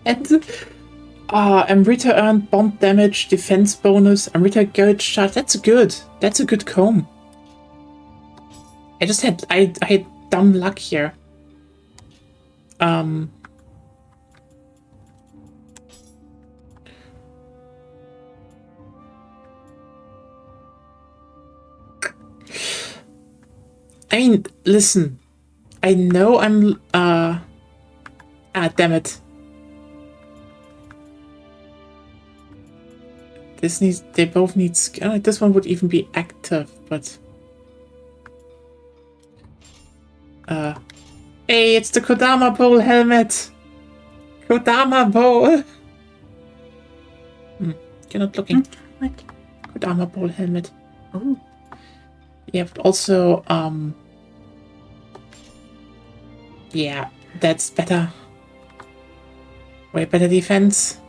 And Amrita earned bomb damage, defense bonus, Amrita garage charge. That's good. That's a good comb. I had dumb luck here. I mean, listen. I know I'm, damn it. They both need skill. This one would even be active, but... Hey, it's the Kodama Bowl helmet! Kodama Bowl! You're not looking. What? Kodama Bowl helmet. Oh. Yeah, but also, yeah, that's better. Way better defense.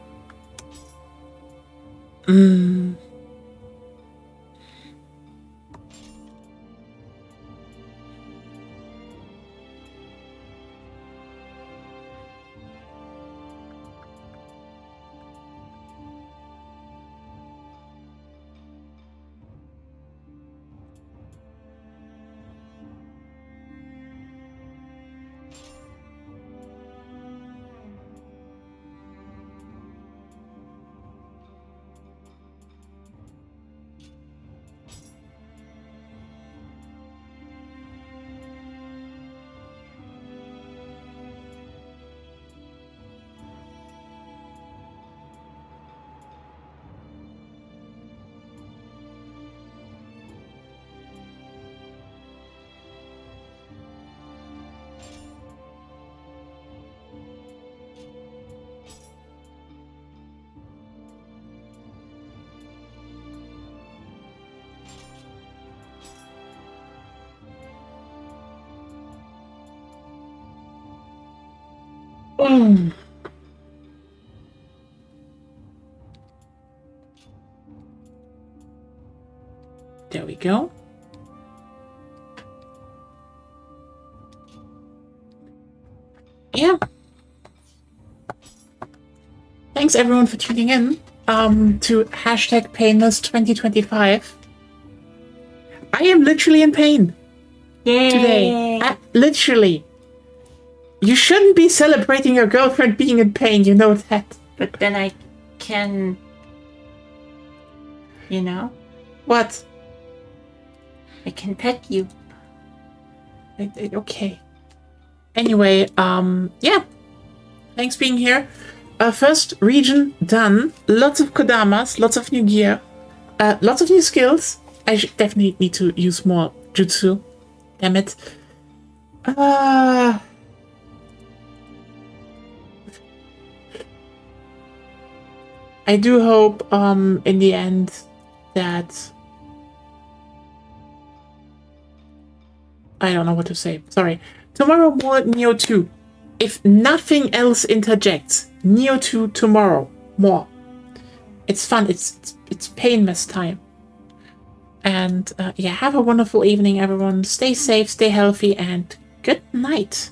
There we go. Yeah. Thanks everyone for tuning in to hashtag Painless 2025. I am literally in pain today. Literally. You shouldn't be celebrating your girlfriend being in pain, you know that. But then I can... You know? What? I can pet you. Okay. Anyway, yeah. Thanks being here. First region done. Lots of Kodamas, lots of new gear, lots of new skills. I definitely need to use more jutsu. Damn it. I do hope, in the end, that... I don't know what to say. Sorry. Tomorrow more Nioh 2. If nothing else interjects, Nioh 2 tomorrow. More. It's fun. It's painless time. And yeah, have a wonderful evening, everyone. Stay safe, stay healthy, and good night.